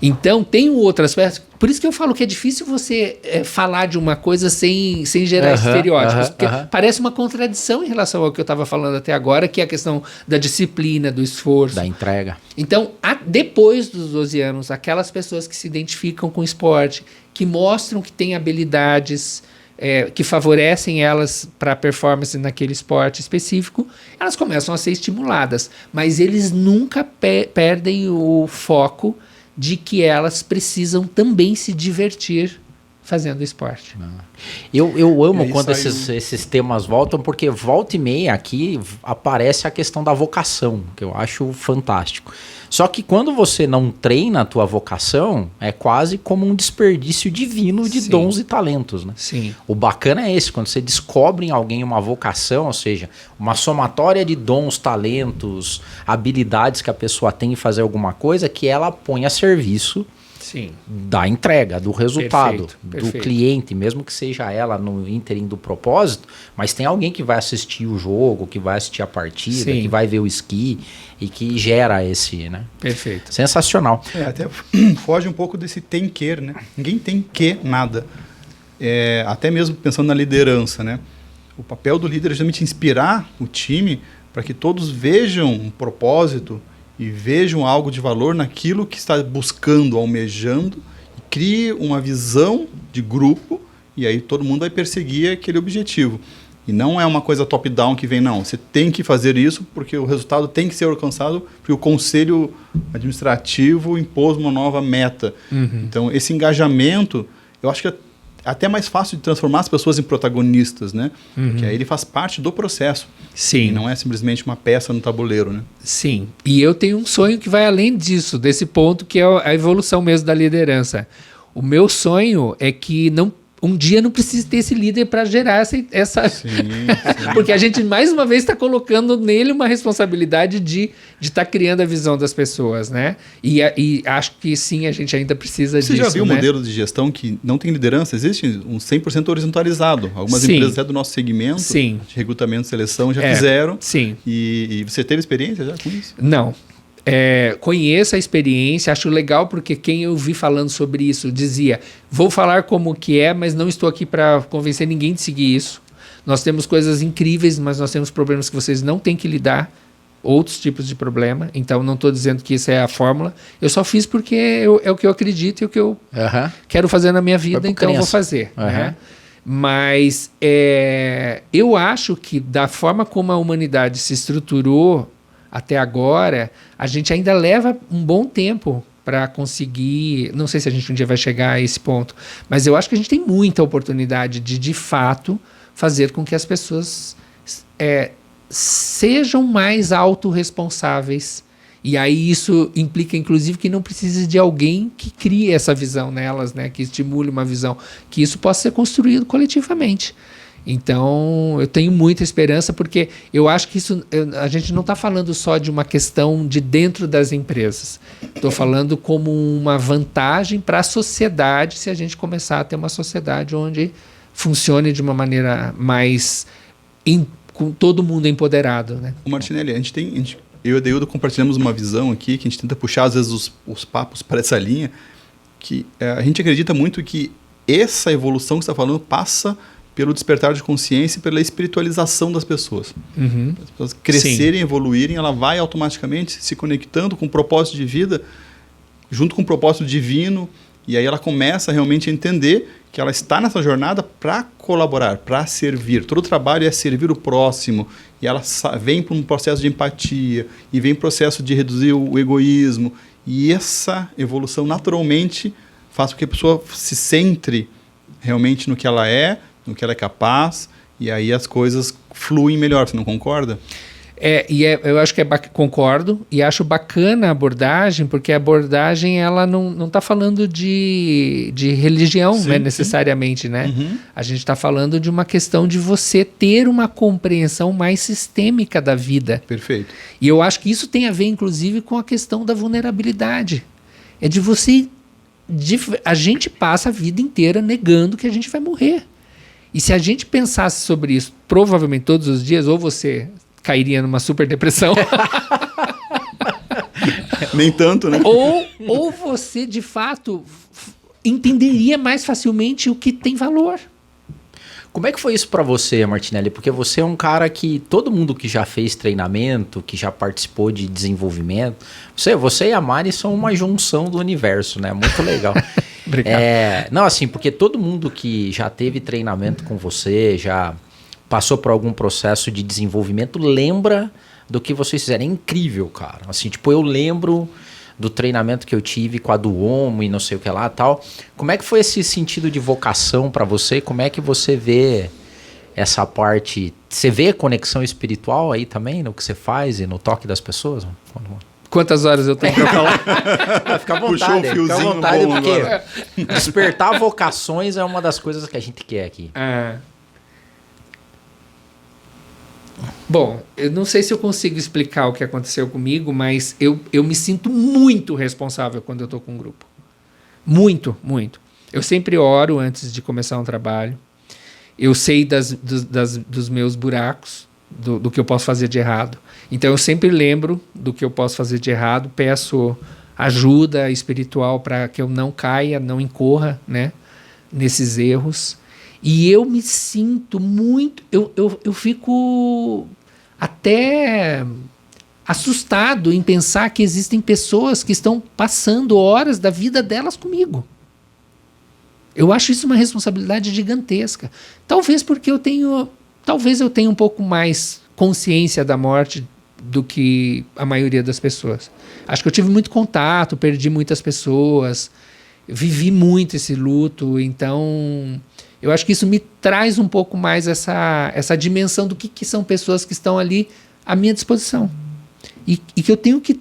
Então, tem um outro aspecto. Por isso que eu falo que é difícil você falar de uma coisa sem gerar estereótipos. Porque parece uma contradição em relação ao que eu estava falando até agora, que é a questão da disciplina, do esforço. Da entrega. Então, depois dos 12 anos, aquelas pessoas que se identificam com o esporte, que mostram que têm habilidades que favorecem elas para a performance naquele esporte específico, elas começam a ser estimuladas. Mas eles nunca perdem o foco de que elas precisam também se divertir fazendo esporte. Eu amo quando esses temas voltam, porque volta e meia aqui aparece a questão da vocação, que eu acho fantástico. Só que quando você não treina a tua vocação, é quase como um desperdício divino de dons e talentos, né? Sim. O bacana é esse, quando você descobre em alguém uma vocação, ou seja, uma somatória de dons, talentos, habilidades que a pessoa tem em fazer alguma coisa, que ela põe a serviço da entrega, do resultado, do cliente, mesmo que seja ela no ínterim do propósito, mas tem alguém que vai assistir o jogo, que vai assistir a partida, que vai ver o esqui e que gera esse, né? Perfeito. Sensacional. Até foge um pouco desse tem que, né? Ninguém tem que nada. Até mesmo pensando na liderança, né? O papel do líder é justamente inspirar o time para que todos vejam um propósito e vejam algo de valor naquilo que está buscando, almejando, e crie uma visão de grupo, e aí todo mundo vai perseguir aquele objetivo. E não é uma coisa top-down que vem, não. Você tem que fazer isso porque o resultado tem que ser alcançado porque o conselho administrativo impôs uma nova meta. Então, esse engajamento, eu acho que é até mais fácil de transformar as pessoas em protagonistas, né? Porque aí ele faz parte do processo. Sim. E não é simplesmente uma peça no tabuleiro, né? Sim. E eu tenho um sonho que vai além disso, desse ponto que é a evolução mesmo da liderança. O meu sonho é que um dia não precise ter esse líder para gerar essa... Sim. Porque a gente, mais uma vez, está colocando nele uma responsabilidade de estar criando a visão das pessoas, né? E acho que sim, a gente ainda precisa disso. Você já viu um né? modelo de gestão que não tem liderança? Existe um 100% horizontalizado. Algumas empresas até do nosso segmento, de recrutamento e seleção, já fizeram. Sim. E você teve experiência já com isso? Não. conheço a experiência, acho legal porque quem eu vi falando sobre isso dizia, vou falar como que é, mas não estou aqui para convencer ninguém de seguir isso. Nós temos coisas incríveis, mas nós temos problemas que vocês não têm que lidar, outros tipos de problema, então não estou dizendo que isso é a fórmula, eu só fiz porque é o que eu acredito e o que eu quero fazer na minha vida, então eu vou fazer. Né? Mas eu acho que da forma como a humanidade se estruturou até agora, a gente ainda leva um bom tempo para conseguir, não sei se a gente um dia vai chegar a esse ponto, mas eu acho que a gente tem muita oportunidade de fato, fazer com que as pessoas sejam mais autorresponsáveis. E aí isso implica, inclusive, que não precise de alguém que crie essa visão nelas, né? Que estimule uma visão, que isso possa ser construído coletivamente. Então, eu tenho muita esperança, porque eu acho que a gente não está falando só de uma questão de dentro das empresas. Estou falando como uma vantagem para a sociedade, se a gente começar a ter uma sociedade onde funcione de uma maneira mais com todo mundo empoderado. Né? O Martinelli, eu e o Adeildo compartilhamos uma visão aqui, que a gente tenta puxar às vezes os papos para essa linha, que a gente acredita muito que essa evolução que você está falando passa pelo despertar de consciência e pela espiritualização das pessoas. As pessoas crescerem, evoluírem, ela vai automaticamente se conectando com o propósito de vida, junto com o propósito divino, e aí ela começa realmente a entender que ela está nessa jornada para colaborar, para servir. Todo o trabalho é servir o próximo, e ela vem para um processo de empatia, e vem processo de reduzir o egoísmo, e essa evolução naturalmente faz com que a pessoa se centre realmente no que ela é capaz, e aí as coisas fluem melhor, você não concorda? Eu acho que concordo, e acho bacana a abordagem, porque a abordagem ela não está falando de religião, sim, né, necessariamente, né? A gente está falando de uma questão de você ter uma compreensão mais sistêmica da vida. Perfeito. E eu acho que isso tem a ver, inclusive, com a questão da vulnerabilidade. É de você... a gente passa a vida inteira negando que a gente vai morrer. E se a gente pensasse sobre isso, provavelmente todos os dias, ou você cairia numa super depressão. Nem tanto, né? Ou você, de fato, entenderia mais facilmente o que tem valor. Como é que foi isso pra você, Martinelli? Porque você é um cara que todo mundo que já fez treinamento, que já participou de desenvolvimento, você e a Mari são uma junção do universo, né? Muito legal. Obrigado. Não, assim, porque todo mundo que já teve treinamento com você, já passou por algum processo de desenvolvimento, lembra do que vocês fizeram. É incrível, cara. Assim, tipo, eu lembro do treinamento que eu tive com a Duomo e não sei o que lá e tal. Como é que foi esse sentido de vocação pra você? Como é que você vê essa parte? Você vê conexão espiritual aí também no que você faz e no toque das pessoas? Quantas horas eu tenho pra falar? Fica à vontade. Puxou o fiozinho, fica à vontade, bom, porque agora. despertar vocações é uma das coisas que a gente quer aqui. Bom, eu não sei se eu consigo explicar o que aconteceu comigo, mas eu me sinto muito responsável quando eu estou com um grupo. Muito, muito. Eu sempre oro antes de começar um trabalho. Eu sei dos meus buracos, do que eu posso fazer de errado. Então eu sempre lembro do que eu posso fazer de errado, peço ajuda espiritual para que eu não caia, não incorra, né, nesses erros. E eu me sinto muito... Eu fico até assustado em pensar que existem pessoas que estão passando horas da vida delas comigo. Eu acho isso uma responsabilidade gigantesca. Talvez porque eu tenho um pouco mais consciência da morte do que a maioria das pessoas. Acho que eu tive muito contato, perdi muitas pessoas, vivi muito esse luto, então... Eu acho que isso me traz um pouco mais essa dimensão do que são pessoas que estão ali à minha disposição. E que eu tenho que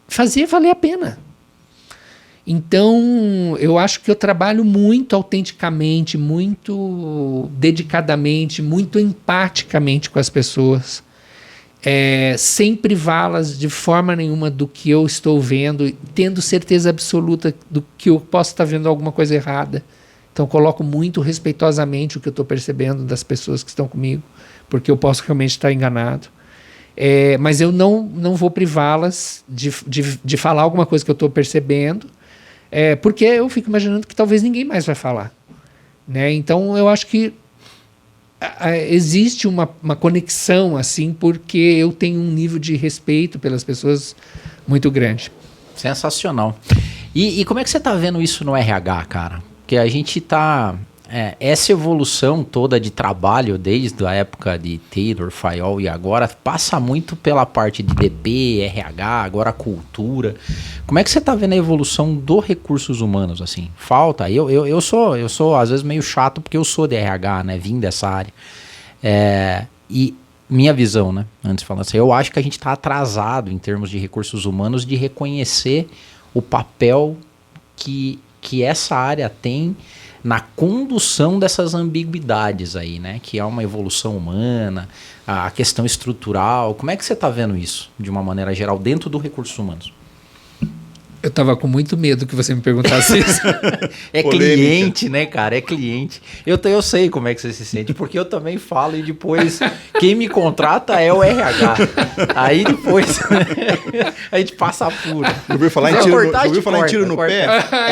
fazer valer a pena. Então, eu acho que eu trabalho muito autenticamente, muito dedicadamente, muito empaticamente com as pessoas. Sem privá-las de forma nenhuma do que eu estou vendo, tendo certeza absoluta do que eu posso estar vendo alguma coisa errada. Então, eu coloco muito respeitosamente o que eu estou percebendo das pessoas que estão comigo, porque eu posso realmente estar enganado. Mas eu não vou privá-las de falar alguma coisa que eu estou percebendo, porque eu fico imaginando que talvez ninguém mais vai falar. Né? Então, eu acho que existe uma conexão, assim, porque eu tenho um nível de respeito pelas pessoas muito grande. Sensacional. E como é que você está vendo isso no RH, cara? Porque a gente está... essa evolução toda de trabalho, desde a época de Taylor, Fayol e agora, passa muito pela parte de DP, RH, agora cultura. Como é que você está vendo a evolução dos recursos humanos, assim? Falta? Eu sou, às vezes, meio chato, porque eu sou de RH, né? Vim dessa área. E minha visão, né? Antes de falar assim, eu acho que a gente está atrasado em termos de recursos humanos de reconhecer o papel que essa área tem na condução dessas ambiguidades aí, né? Que é uma evolução humana, a questão estrutural. Como é que você está vendo isso, de uma maneira geral, dentro do recursos humanos? Eu estava com muito medo que você me perguntasse isso. É cliente, né, cara? É cliente. Eu sei como é que você se sente, porque eu também falo e depois quem me contrata é o RH. Aí depois a gente passa apuro. Eu ouvi falar em tiro no pé.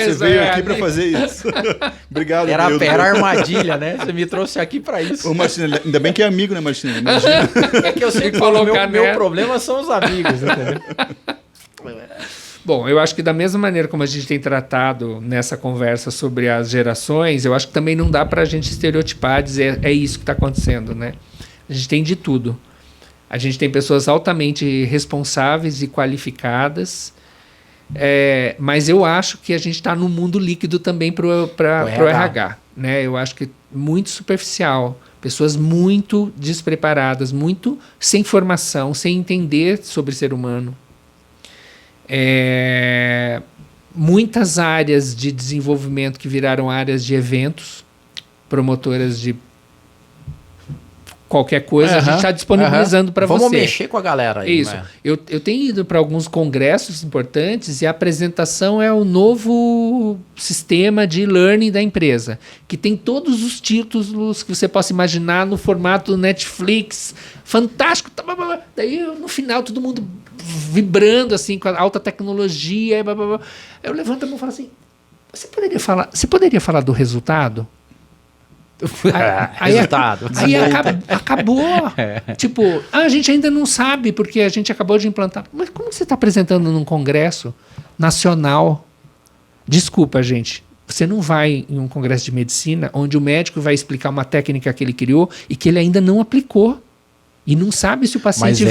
Você veio aqui para fazer isso. Obrigado. Era armadilha, né? Você me trouxe aqui para isso. Ô, Martinelli, ainda bem que é amigo, né, Martinelli? É que eu sempre falo, meu problema são os amigos, entendeu? Bom, eu acho que da mesma maneira como a gente tem tratado nessa conversa sobre as gerações, eu acho que também não dá para a gente estereotipar, dizer é isso que está acontecendo, né? A gente tem de tudo. A gente tem pessoas altamente responsáveis e qualificadas, mas eu acho que a gente está num mundo líquido também para o RH. Né? Eu acho que muito superficial, pessoas muito despreparadas, muito sem formação, sem entender sobre ser humano. Muitas áreas de desenvolvimento que viraram áreas de eventos, promotoras de qualquer coisa, a gente está disponibilizando para você. Vamos mexer com a galera aí. Isso. Né? Eu tenho ido para alguns congressos importantes e a apresentação é o novo sistema de learning da empresa, que tem todos os títulos que você possa imaginar no formato Netflix, fantástico. Daí, no final, todo mundo vibrando assim com a alta tecnologia. Eu levanto a mão e falo assim, você poderia falar do resultado? Resultado. Aí acabou. Tipo, a gente ainda não sabe porque a gente acabou de implantar. Mas como você está apresentando num congresso nacional? Desculpa, gente. Você não vai em um congresso de medicina onde o médico vai explicar uma técnica que ele criou e que ele ainda não aplicou. E não sabe se o paciente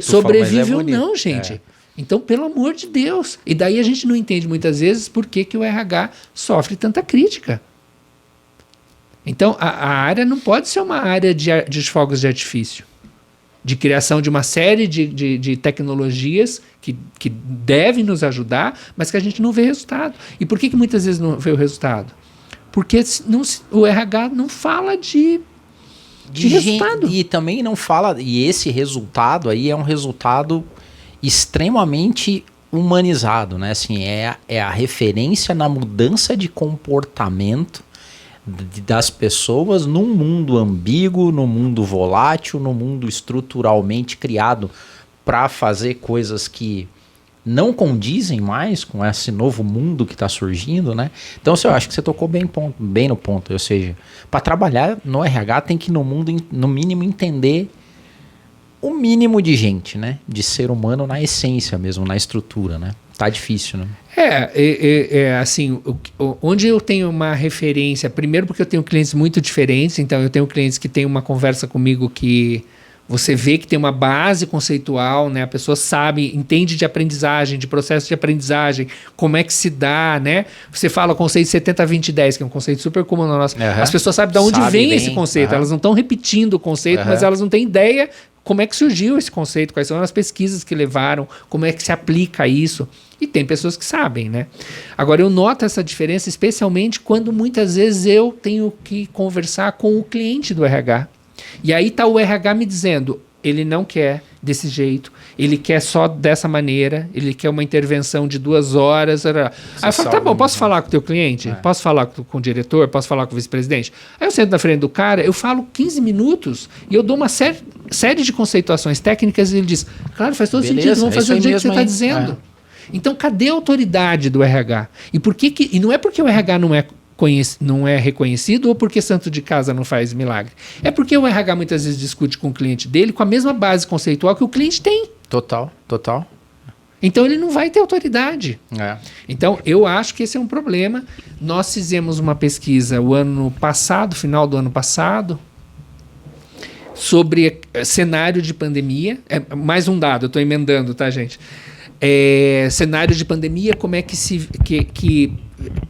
sobrevive ou não, gente. Então, pelo amor de Deus. E daí a gente não entende muitas vezes por que o RH sofre tanta crítica. Então, a área não pode ser uma área de fogos de artifício, de criação de uma série de tecnologias que devem nos ajudar, mas que a gente não vê resultado. E por que muitas vezes não vê o resultado? Porque o RH não fala de resultado. E também não fala... E esse resultado aí é um resultado extremamente humanizado, né? Assim, é a referência na mudança de comportamento das pessoas num mundo ambíguo, num mundo volátil, num mundo estruturalmente criado para fazer coisas que não condizem mais com esse novo mundo que está surgindo, né? Então, eu acho que você tocou bem no ponto. Ou seja, para trabalhar no RH tem que, no mínimo, entender o mínimo de gente, né? De ser humano na essência mesmo, na estrutura, né? Tá difícil, né? Assim, onde eu tenho uma referência, primeiro porque eu tenho clientes muito diferentes, então eu tenho clientes que têm uma conversa comigo que você vê que tem uma base conceitual, né? A pessoa sabe, entende de aprendizagem, de processo de aprendizagem, como é que se dá, né? Você fala o conceito 70-20-10, que é um conceito super comum na nossa... As pessoas sabem de onde vem esse conceito, elas não estão repetindo o conceito, mas elas não têm ideia como é que surgiu esse conceito, quais são as pesquisas que levaram, como é que se aplica isso. E tem pessoas que sabem, né? Agora, eu noto essa diferença, especialmente quando muitas vezes eu tenho que conversar com o cliente do RH. E aí está o RH me dizendo, ele não quer desse jeito, ele quer só dessa maneira, ele quer uma intervenção de 2 horas. Aí eu falo, tá bom, posso falar com o teu cliente? Posso falar com o diretor? Posso falar com o vice-presidente? Aí eu sento na frente do cara, eu falo 15 minutos e eu dou uma série de conceituações técnicas e ele diz, claro, faz todo sentido, vamos fazer do jeito que você está dizendo. Então, cadê a autoridade do RH? E não é porque o RH não é reconhecido ou porque santo de casa não faz milagre. É porque o RH muitas vezes discute com o cliente dele com a mesma base conceitual que o cliente tem. Total. Então ele não vai ter autoridade. É. Então eu acho que esse é um problema. Nós fizemos uma pesquisa o ano passado, final do ano passado, sobre cenário de pandemia. Mais um dado, eu estou emendando, tá, gente? Cenário de pandemia, como é que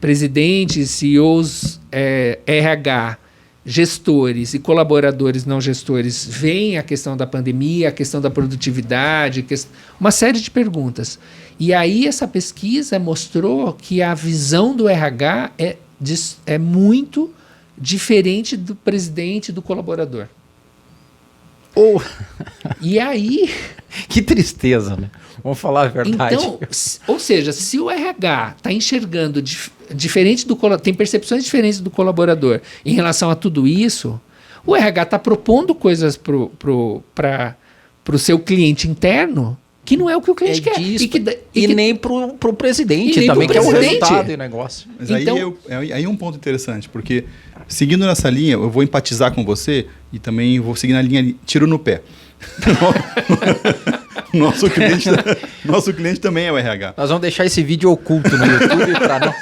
presidentes, CEOs, RH, gestores e colaboradores não gestores veem a questão da pandemia, a questão da produtividade, uma série de perguntas. E aí essa pesquisa mostrou que a visão do RH é muito diferente do presidente e do colaborador. E aí... Que tristeza, né? Vamos falar a verdade. Então, ou seja, se o RH está enxergando diferente tem percepções diferentes do colaborador em relação a tudo isso, o RH está propondo coisas para o seu cliente interno que não é o que o cliente quer. Nem para o presidente também, que é o resultado do negócio. Mas então, aí é um ponto interessante, porque seguindo nessa linha, eu vou empatizar com você e também vou seguir na linha tiro no pé. Nosso cliente também é o RH. Nós vamos deixar esse vídeo oculto no YouTube para nós.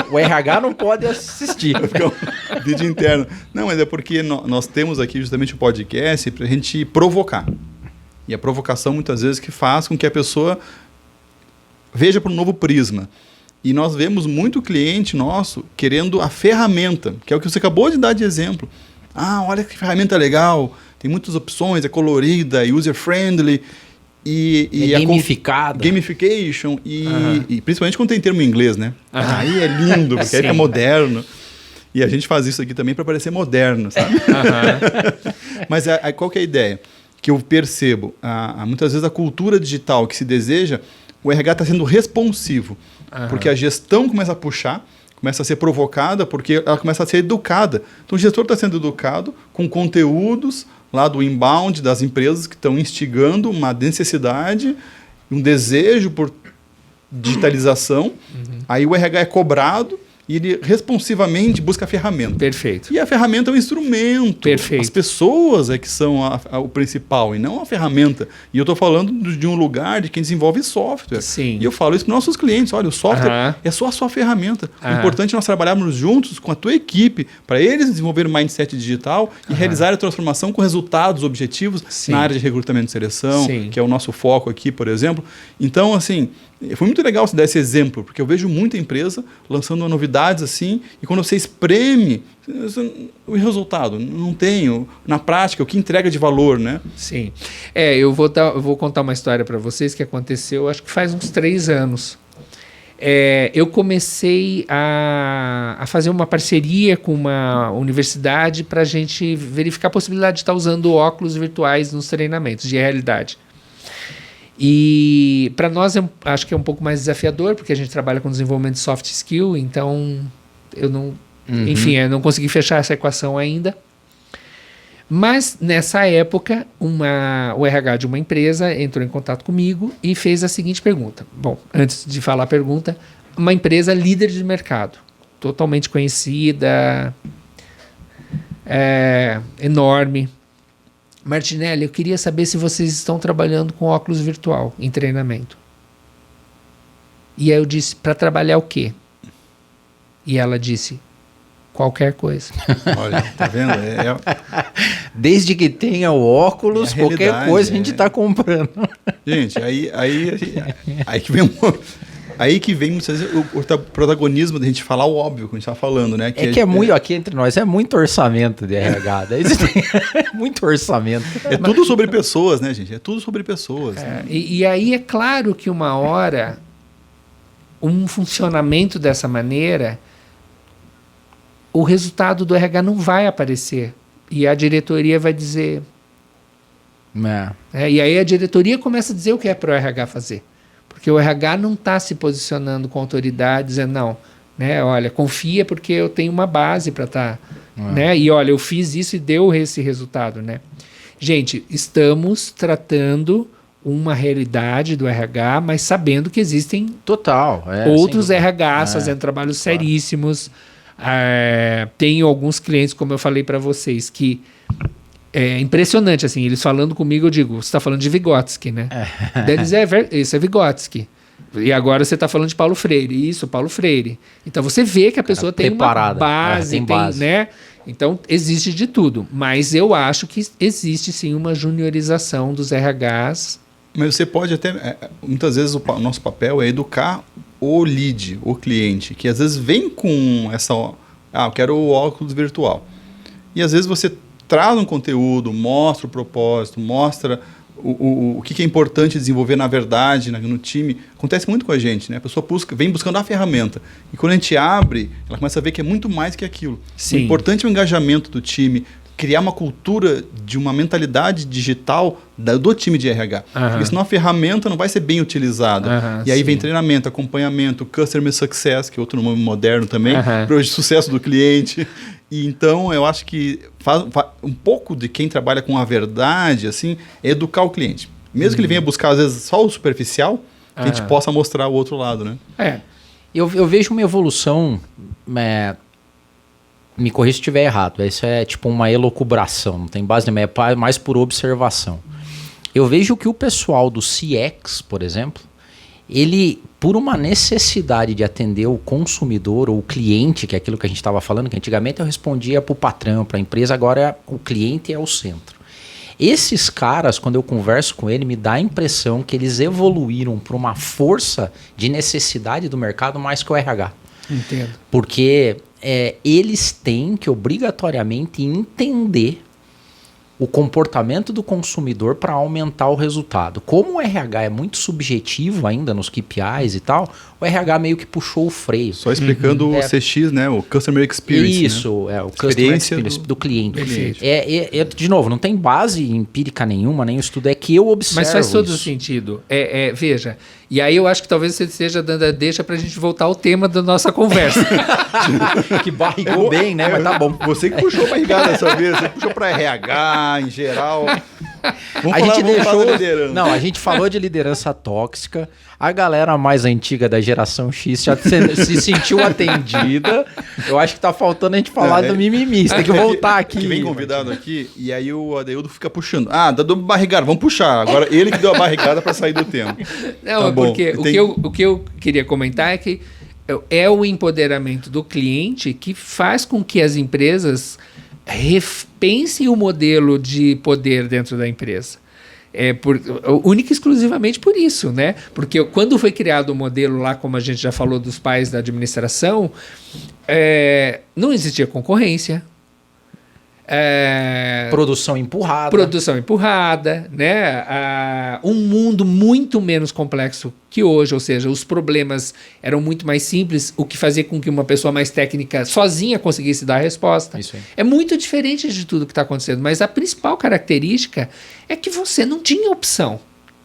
O RH não pode assistir. Vai ficar um vídeo interno. Não, mas é porque nós temos aqui justamente o podcast para a gente provocar. E a provocação muitas vezes que faz com que a pessoa veja por um novo prisma. E nós vemos muito cliente nosso querendo a ferramenta, que é o que você acabou de dar de exemplo. Olha que ferramenta legal, tem muitas opções, é colorida, user-friendly. E gamificada. Gamification. E principalmente quando tem termo em inglês, né? Aí é lindo, porque aí é moderno. E a gente faz isso aqui também para parecer moderno, sabe? Mas qual que é a ideia? Que eu percebo, muitas vezes a cultura digital que se deseja, o RH está sendo responsivo. Porque a gestão começa a puxar, começa a ser provocada, porque ela começa a ser educada. Então o gestor está sendo educado com conteúdos lá do inbound das empresas que estão instigando uma necessidade, um desejo por digitalização. Aí o RH é cobrado e ele responsivamente busca a ferramenta. Perfeito. E a ferramenta é um instrumento. Perfeito. As pessoas é que são o principal e não a ferramenta. E eu estou falando de um lugar de quem desenvolve software. Sim. E eu falo isso para nossos clientes. Olha, o software é só a sua ferramenta. O importante é nós trabalharmos juntos com a tua equipe para eles desenvolverem um mindset digital e realizar a transformação com resultados objetivos na área de recrutamento e seleção, que é o nosso foco aqui, por exemplo. Então, assim... Foi muito legal você dar esse exemplo, porque eu vejo muita empresa lançando novidades assim, e quando você espreme, o resultado não tem, na prática, o que entrega de valor, né? Sim. Eu vou contar uma história para vocês que aconteceu, acho que faz uns 3 anos. Eu comecei a fazer uma parceria com uma universidade para a gente verificar a possibilidade de estar usando óculos virtuais nos treinamentos de realidade. E para nós acho que é um pouco mais desafiador, porque a gente trabalha com desenvolvimento de soft skill, então eu não, eu não consegui fechar essa equação ainda. Mas nessa época, o RH de uma empresa entrou em contato comigo e fez a seguinte pergunta. Bom, antes de falar a pergunta, uma empresa líder de mercado, totalmente conhecida, enorme. Martinelli, eu queria saber se vocês estão trabalhando com óculos virtual em treinamento. E aí eu disse, para trabalhar o quê? E ela disse, qualquer coisa. Olha, tá vendo? Desde que tenha o óculos, qualquer coisa a gente está comprando. Gente, aí que vem Aí que vem muitas vezes o protagonismo da gente falar o óbvio que a gente está falando, né? Muito, aqui entre nós, é muito orçamento de RH. Daí muito orçamento. É tudo sobre pessoas, né, gente? É tudo sobre pessoas. Né? E aí é claro que uma hora, um funcionamento dessa maneira, o resultado do RH não vai aparecer. E a diretoria vai dizer, E aí a diretoria começa a dizer o que é para o RH fazer. Porque o RH não está se posicionando com autoridade, dizendo, não, né, olha, confia porque eu tenho uma base para estar... Né, e olha, eu fiz isso e deu esse resultado. Né? Gente, estamos tratando uma realidade do RH, mas sabendo que existem outros RHs fazendo trabalhos seríssimos. Tenho alguns clientes, como eu falei para vocês, que é impressionante, assim, eles falando comigo, eu digo, você está falando de Vygotsky, né? Deles isso é Vygotsky. E agora você está falando de Paulo Freire. Isso, Paulo Freire. Então você vê que a pessoa tem uma base, né? Então existe de tudo. Mas eu acho que existe sim uma juniorização dos RHs. Mas você pode até... muitas vezes o nosso papel é educar o lead, o cliente, que às vezes vem com essa... eu quero o óculos virtual. E às vezes você traz um conteúdo, mostra o propósito, mostra o que é importante desenvolver na verdade no time. Acontece muito com a gente, né? A pessoa vem buscando a ferramenta. E quando a gente abre, ela começa a ver que é muito mais que aquilo. Sim. O importante é o engajamento do time, criar uma cultura de uma mentalidade digital do time de RH. Porque senão a ferramenta não vai ser bem utilizada. E aí vem treinamento, acompanhamento, customer success, que é outro nome moderno também, para o sucesso do cliente. E então eu acho que um pouco de quem trabalha com a verdade assim, é educar o cliente. Mesmo que ele venha buscar, às vezes, só o superficial, que a gente possa mostrar o outro lado, né? Eu vejo uma evolução... me corrija se estiver errado. Isso é tipo uma elucubração, não tem base nenhuma, é mais por observação. Eu vejo que o pessoal do CX, por exemplo, ele, por uma necessidade de atender o consumidor ou o cliente, que é aquilo que a gente estava falando, que antigamente eu respondia para o patrão, para a empresa, agora o cliente é o centro. Esses caras, quando eu converso com ele, me dá a impressão que eles evoluíram para uma força de necessidade do mercado mais que o RH. Entendo. Porque eles têm que obrigatoriamente entender o comportamento do consumidor para aumentar o resultado. Como o RH é muito subjetivo ainda nos KPIs e tal, o RH meio que puxou o freio. Só explicando o CX, né? O Customer Experience. Isso, né? O Customer Experience do cliente. De novo, não tem base empírica nenhuma, nem estudo, é que eu observo. Mas faz todo sentido. Veja, e aí eu acho que talvez você esteja dando a deixa para a gente voltar ao tema da nossa conversa. Que barrigou bem, né? Mas tá bom. Você que puxou a barrigada dessa vez, você puxou para RH em geral. A gente falou de liderança tóxica. A galera mais antiga da geração X já se sentiu atendida. Eu acho que tá faltando a gente falar do mimimi. Você tem que voltar aqui. Que vem convidado aqui e aí o Adeildo fica puxando. Deu barrigada, vamos puxar. Agora ele que deu a barrigada para sair do tema. Não, tá porque o que eu queria comentar é que é o empoderamento do cliente que faz com que as empresas repensem o modelo de poder dentro da empresa. Única e exclusivamente por isso, né? Porque quando foi criado o modelo lá, como a gente já falou dos pais da administração, não existia concorrência. Produção empurrada, né? Um mundo muito menos complexo que hoje, ou seja, os problemas eram muito mais simples, o que fazia com que uma pessoa mais técnica sozinha conseguisse dar a resposta. Isso aí. É muito diferente de tudo que está acontecendo, mas a principal característica é que você não tinha opção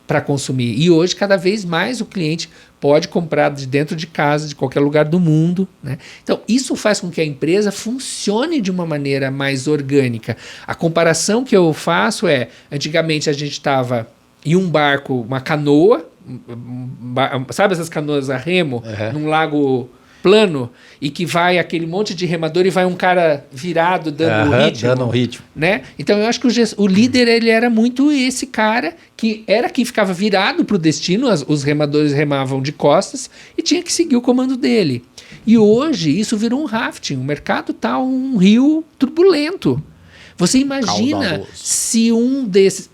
para consumir. E hoje, cada vez mais, o cliente pode comprar de dentro de casa, de qualquer lugar do mundo, né? Então, isso faz com que a empresa funcione de uma maneira mais orgânica. A comparação que eu faço antigamente a gente estava em um barco, uma canoa, sabe essas canoas a remo, num lago plano, e que vai aquele monte de remador e vai um cara virado dando o ritmo. Né? Então eu acho que o líder ele era muito esse cara que ficava virado para o destino, os remadores remavam de costas e tinha que seguir o comando dele. E hoje isso virou um rafting, o mercado está um rio turbulento. Você imagina se um desses...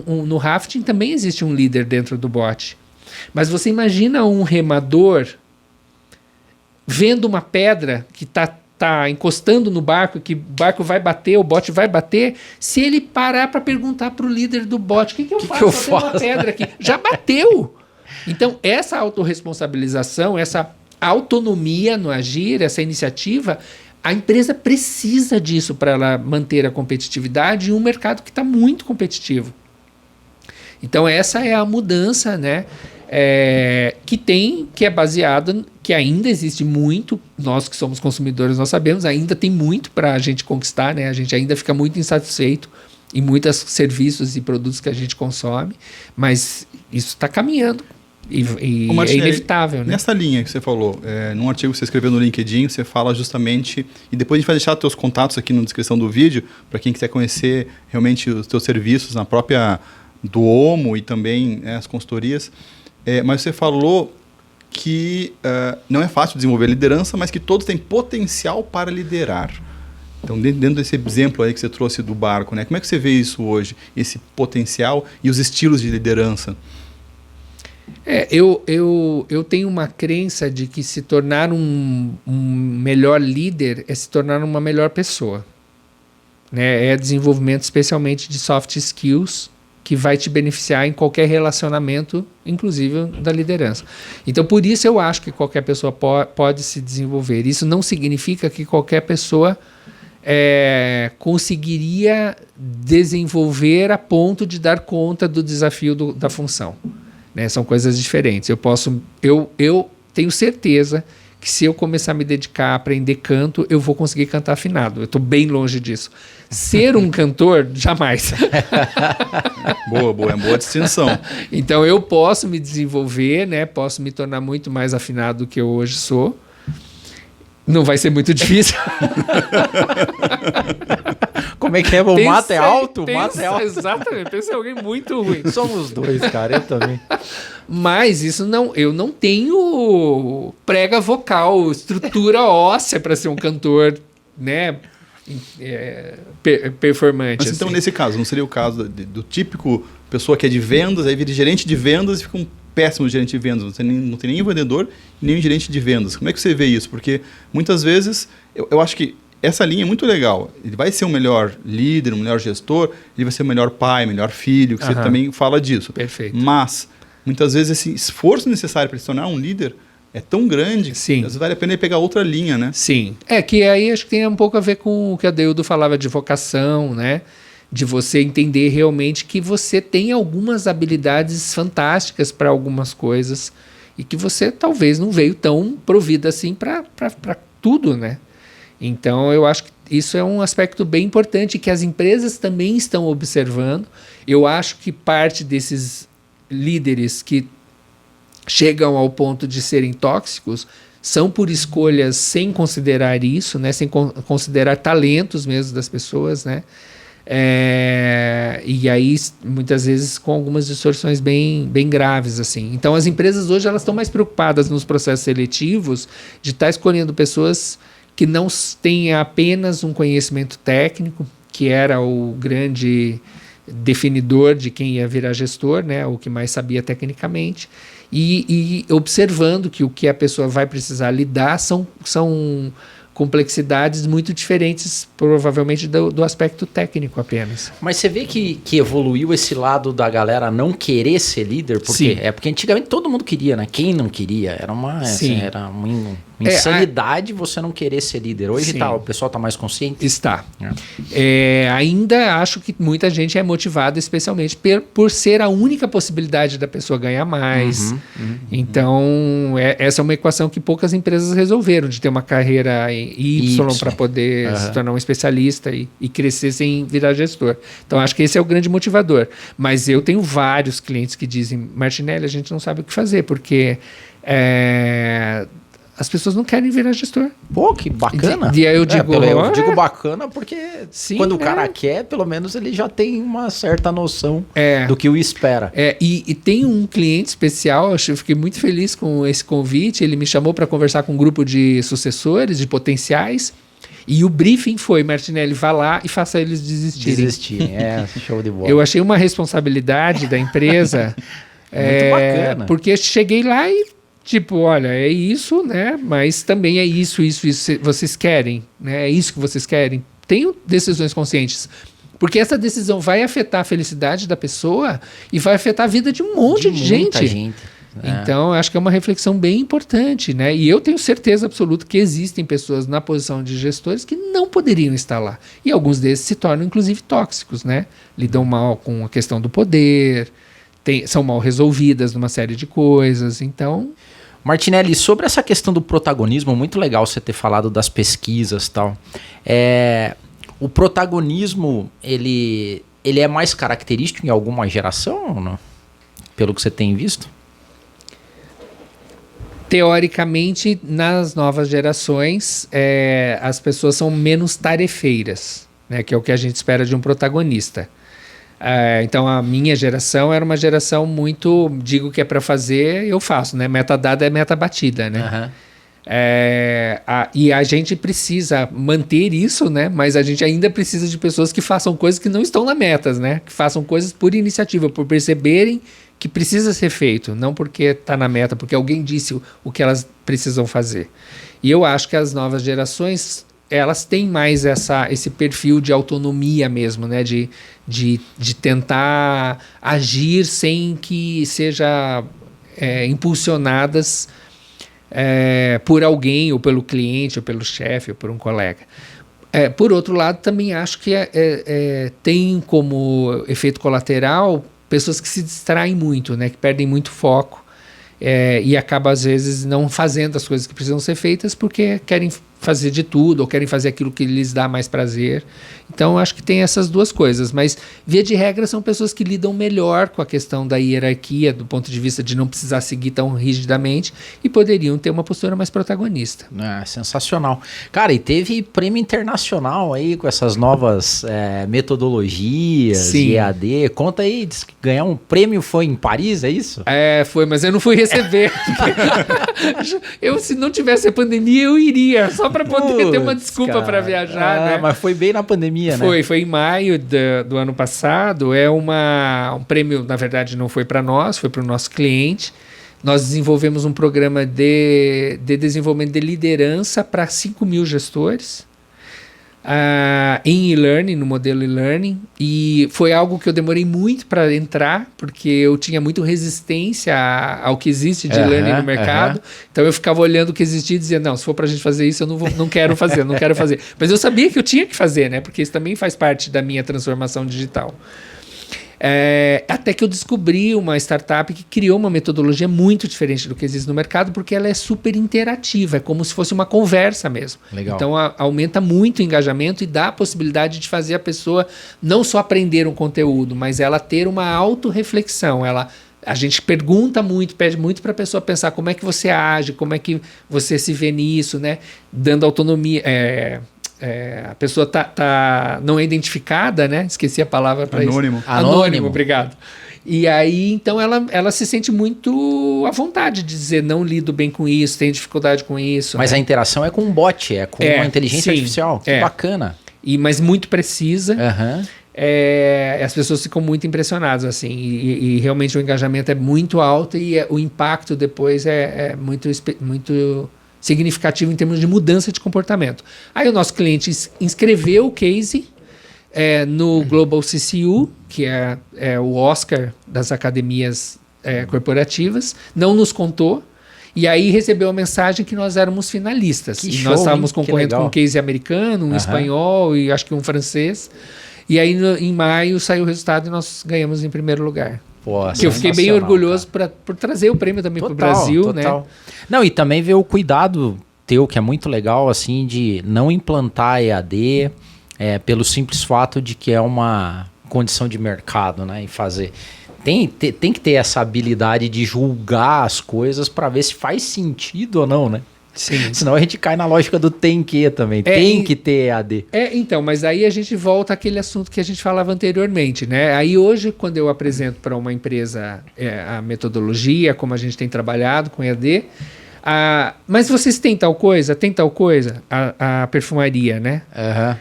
no rafting também existe um líder dentro do bote. Mas você imagina um remador vendo uma pedra que tá encostando no barco, que o barco vai bater, o bote vai bater, se ele parar para perguntar para o líder do bote, o que eu faço? Só tem uma pedra aqui. Já bateu! Então, essa autorresponsabilização, essa autonomia no agir, essa iniciativa, a empresa precisa disso para ela manter a competitividade em um mercado que está muito competitivo. Então essa é a mudança, né? Que é baseada, que ainda existe muito, nós que somos consumidores, nós sabemos, ainda tem muito para a gente conquistar, né? A gente ainda fica muito insatisfeito em muitos serviços e produtos que a gente consome, mas isso está caminhando e é inevitável, né? Nessa linha que você falou, num artigo que você escreveu no LinkedIn, você fala justamente, e depois a gente vai deixar os teus contatos aqui na descrição do vídeo, para quem quiser conhecer realmente os teus serviços na própria do Omo e também as consultorias. Mas você falou que não é fácil desenvolver liderança, mas que todos têm potencial para liderar. Então, dentro desse exemplo aí que você trouxe do barco, né? Como é que você vê isso hoje, esse potencial e os estilos de liderança? Eu tenho uma crença de que se tornar um melhor líder é se tornar uma melhor pessoa. Né? É desenvolvimento especialmente de soft skills, que vai te beneficiar em qualquer relacionamento, inclusive da liderança. Então, por isso eu acho que qualquer pessoa pode se desenvolver. Isso não significa que qualquer pessoa conseguiria desenvolver a ponto de dar conta do desafio da função. Né? São coisas diferentes. Eu tenho certeza que se eu começar a me dedicar a aprender canto, eu vou conseguir cantar afinado. Eu estou bem longe disso. Ser um cantor, jamais. Boa, é boa distinção. Então eu posso me desenvolver, né? Posso me tornar muito mais afinado do que eu hoje sou. Não vai ser muito difícil. Como é que é? O mato é alto? Exatamente. Pensa em alguém muito ruim. Somos dois, cara. Eu também. Mas eu não tenho prega vocal, estrutura óssea para ser um cantor, né? Performante. Mas então, nesse caso, não seria o caso do típico pessoa que é de vendas, aí vira gerente de vendas e fica um péssimo gerente de vendas. Não tem nem um vendedor nem um gerente de vendas. Como é que você vê isso? Porque muitas vezes eu acho que essa linha é muito legal. Ele vai ser um melhor líder, um melhor gestor, ele vai ser um melhor pai, melhor filho, que você também fala disso. Perfeito. Mas muitas vezes esse esforço necessário para se tornar um líder é tão grande que às vezes vale a pena pegar outra linha, né? Sim. Que aí acho que tem um pouco a ver com o que a Deildo falava de vocação, né? De você entender realmente que você tem algumas habilidades fantásticas para algumas coisas e que você talvez não veio tão provido assim para tudo, né? Então eu acho que isso é um aspecto bem importante que as empresas também estão observando. Eu acho que parte desses líderes que chegam ao ponto de serem tóxicos são por escolhas sem considerar isso, né? Sem considerar talentos mesmo das pessoas, né? E aí muitas vezes com algumas distorções bem graves assim. Então as empresas hoje elas estão mais preocupadas nos processos seletivos de estar escolhendo pessoas que não têm apenas um conhecimento técnico, que era o grande definidor de quem ia virar gestor, né? O que mais sabia tecnicamente, e observando que o que a pessoa vai precisar lidar são complexidades muito diferentes, provavelmente do aspecto técnico apenas. Mas você vê que evoluiu esse lado da galera não querer ser líder? Porque porque antigamente todo mundo queria, né? Quem não queria? Era uma insanidade você não querer ser líder. Hoje o pessoal está mais consciente? Está. Ainda acho que muita gente é motivada especialmente por ser a única possibilidade da pessoa ganhar mais. Então, essa é uma equação que poucas empresas resolveram, de ter uma carreira Y. para poder se tornar um especialista e crescer sem virar gestor. Então, acho que esse é o grande motivador. Mas eu tenho vários clientes que dizem, Martinelli, a gente não sabe o que fazer, porque as pessoas não querem virar gestor. Pô, que bacana. E aí eu digo... eu digo bacana porque quando o cara quer, pelo menos ele já tem uma certa noção do que o espera. E tem um cliente especial, eu fiquei muito feliz com esse convite, ele me chamou para conversar com um grupo de sucessores, de potenciais, e o briefing foi, Martinelli, vá lá e faça eles desistirem. Show de bola. Eu achei uma responsabilidade da empresa. Muito bacana. Porque cheguei lá e tipo, olha, é isso, né? Mas também é isso vocês querem, né? É isso que vocês querem. Tenham decisões conscientes. Porque essa decisão vai afetar a felicidade da pessoa e vai afetar a vida de um monte de gente. Então, eu acho que é uma reflexão bem importante, né? E eu tenho certeza absoluta que existem pessoas na posição de gestores que não poderiam estar lá. E alguns desses se tornam, inclusive, tóxicos, né? Lidam mal com a questão do poder, são mal resolvidas numa série de coisas. Então, Martinelli, sobre essa questão do protagonismo, muito legal você ter falado das pesquisas e tal. O protagonismo, ele é mais característico em alguma geração ou não? Pelo que você tem visto? teoricamente, nas novas gerações, as pessoas são menos tarefeiras, né, que é o que a gente espera de um protagonista. Então, a minha geração era uma geração muito, digo que é para fazer, eu faço, né? Meta dada é meta batida, né? Uhum. E a gente precisa manter isso, né? Mas a gente ainda precisa de pessoas que façam coisas que não estão na metas, né? Que façam coisas por iniciativa, por perceberem que precisa ser feito, não porque está na meta, porque alguém disse o que elas precisam fazer. E eu acho que as novas gerações, elas têm mais esse perfil de autonomia mesmo, né? De tentar agir sem que seja impulsionadas por alguém, ou pelo cliente, ou pelo chefe, ou por um colega. Por outro lado, também acho que tem como efeito colateral pessoas que se distraem muito, né, que perdem muito foco e acabam, às vezes, não fazendo as coisas que precisam ser feitas porque querem fazer de tudo ou querem fazer aquilo que lhes dá mais prazer. Então, acho que tem essas duas coisas. Mas, via de regra, são pessoas que lidam melhor com a questão da hierarquia, do ponto de vista de não precisar seguir tão rigidamente e poderiam ter uma postura mais protagonista. Sensacional. Cara, e teve prêmio internacional aí com essas novas metodologias, Sim. EAD. Conta aí, diz que ganhar um prêmio foi em Paris, é isso? Foi, mas eu não fui receber. Se não tivesse a pandemia, eu iria, só para poder ter uma desculpa para viajar. Né? Mas foi bem na pandemia, né? Foi em maio do ano passado. Um prêmio, na verdade, não foi para nós, foi para o nosso cliente. Nós desenvolvemos um programa de desenvolvimento de liderança para 5.000 gestores. Em e-learning, no modelo e-learning, e foi algo que eu demorei muito para entrar, porque eu tinha muito resistência ao que existe de e-learning no mercado, então eu ficava olhando o que existia e dizia, não, se for para a gente fazer isso, eu não quero fazer, não quero fazer. Mas eu sabia que eu tinha que fazer, né? Porque isso também faz parte da minha transformação digital. Até que eu descobri uma startup que criou uma metodologia muito diferente do que existe no mercado, porque ela é super interativa, é como se fosse uma conversa mesmo. Legal. Então aumenta muito o engajamento e dá a possibilidade de fazer a pessoa não só aprender um conteúdo, mas ela ter uma autorreflexão. A gente pergunta muito, pede muito para a pessoa pensar como é que você age, como é que você se vê nisso, né? Dando autonomia. A pessoa não é identificada, né? Esqueci a palavra para isso. Anônimo, obrigado. E aí, então, ela se sente muito à vontade de dizer, não lido bem com isso, tenho dificuldade com isso. Mas né? a interação é com um bot, com uma inteligência artificial. Que bacana. Mas muito precisa. Uhum. As pessoas ficam muito impressionadas, assim, e realmente o engajamento é muito alto e o impacto depois é muito significativo em termos de mudança de comportamento. Aí o nosso cliente inscreveu o case no Global CCU, que é o Oscar das academias corporativas, não nos contou, e aí recebeu a mensagem que nós éramos finalistas. E nós estávamos concorrendo com um case americano, um espanhol e acho que um francês. E aí em maio saiu o resultado e nós ganhamos em primeiro lugar. Que eu fiquei bem orgulhoso por trazer o prêmio também para o Brasil, total. Né? Não, e também ver o cuidado teu, que é muito legal, assim, de não implantar EAD pelo simples fato de que é uma condição de mercado, né? E fazer. Tem que ter essa habilidade de julgar as coisas para ver se faz sentido ou não, né? Sim. Senão a gente cai na lógica do tem que também. Tem que ter EAD. Então, mas aí a gente volta àquele assunto que a gente falava anteriormente, né? Aí hoje, quando eu apresento para uma empresa a metodologia, como a gente tem trabalhado com EAD, mas vocês têm tal coisa? Tem tal coisa? A perfumaria, né? Aham.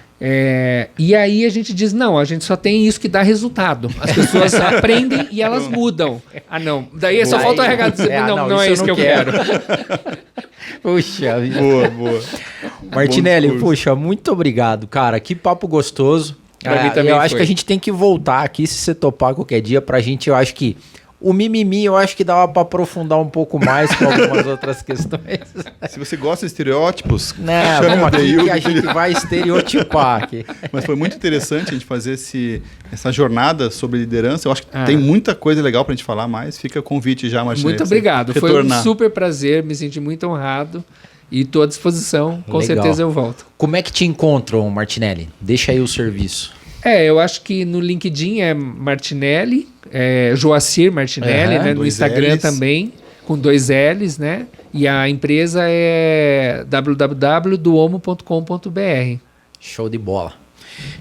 E aí a gente diz, não, a gente só tem isso que dá resultado. As pessoas aprendem e elas mudam. Não. Daí só falta o RH dizer, não é isso que eu quero. Puxa, boa. Martinelli, puxa, muito obrigado, cara. Que papo gostoso. Pra mim também eu acho que a gente tem que voltar aqui, se você topar qualquer dia, pra gente, eu acho que O mimimi eu acho que dava para aprofundar um pouco mais com algumas outras questões. Se você gosta de estereótipos, Não, vamos aqui que a gente vai estereotipar aqui. Mas foi muito interessante a gente fazer essa jornada sobre liderança. Eu acho que tem muita coisa legal pra gente falar mais. Fica o convite já, Martinelli. Muito obrigado. Foi um super prazer, me senti muito honrado e estou à disposição. Com certeza eu volto. Como é que te encontram, Martinelli? Deixa aí o serviço. Eu acho que no LinkedIn é Martinelli, Joacir Martinelli, né? No Instagram L's. Também, com 2 L's, né? E a empresa é www.duomo.com.br. Show de bola.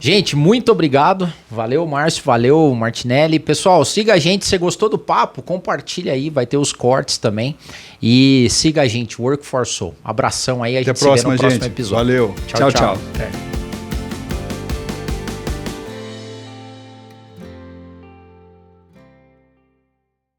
Gente, muito obrigado. Valeu, Márcio. Valeu, Martinelli. Pessoal, siga a gente. Se você gostou do papo, compartilha aí. Vai ter os cortes também. E siga a gente, Work for Soul. Abração aí. A gente se vê no próximo episódio. Valeu. Tchau.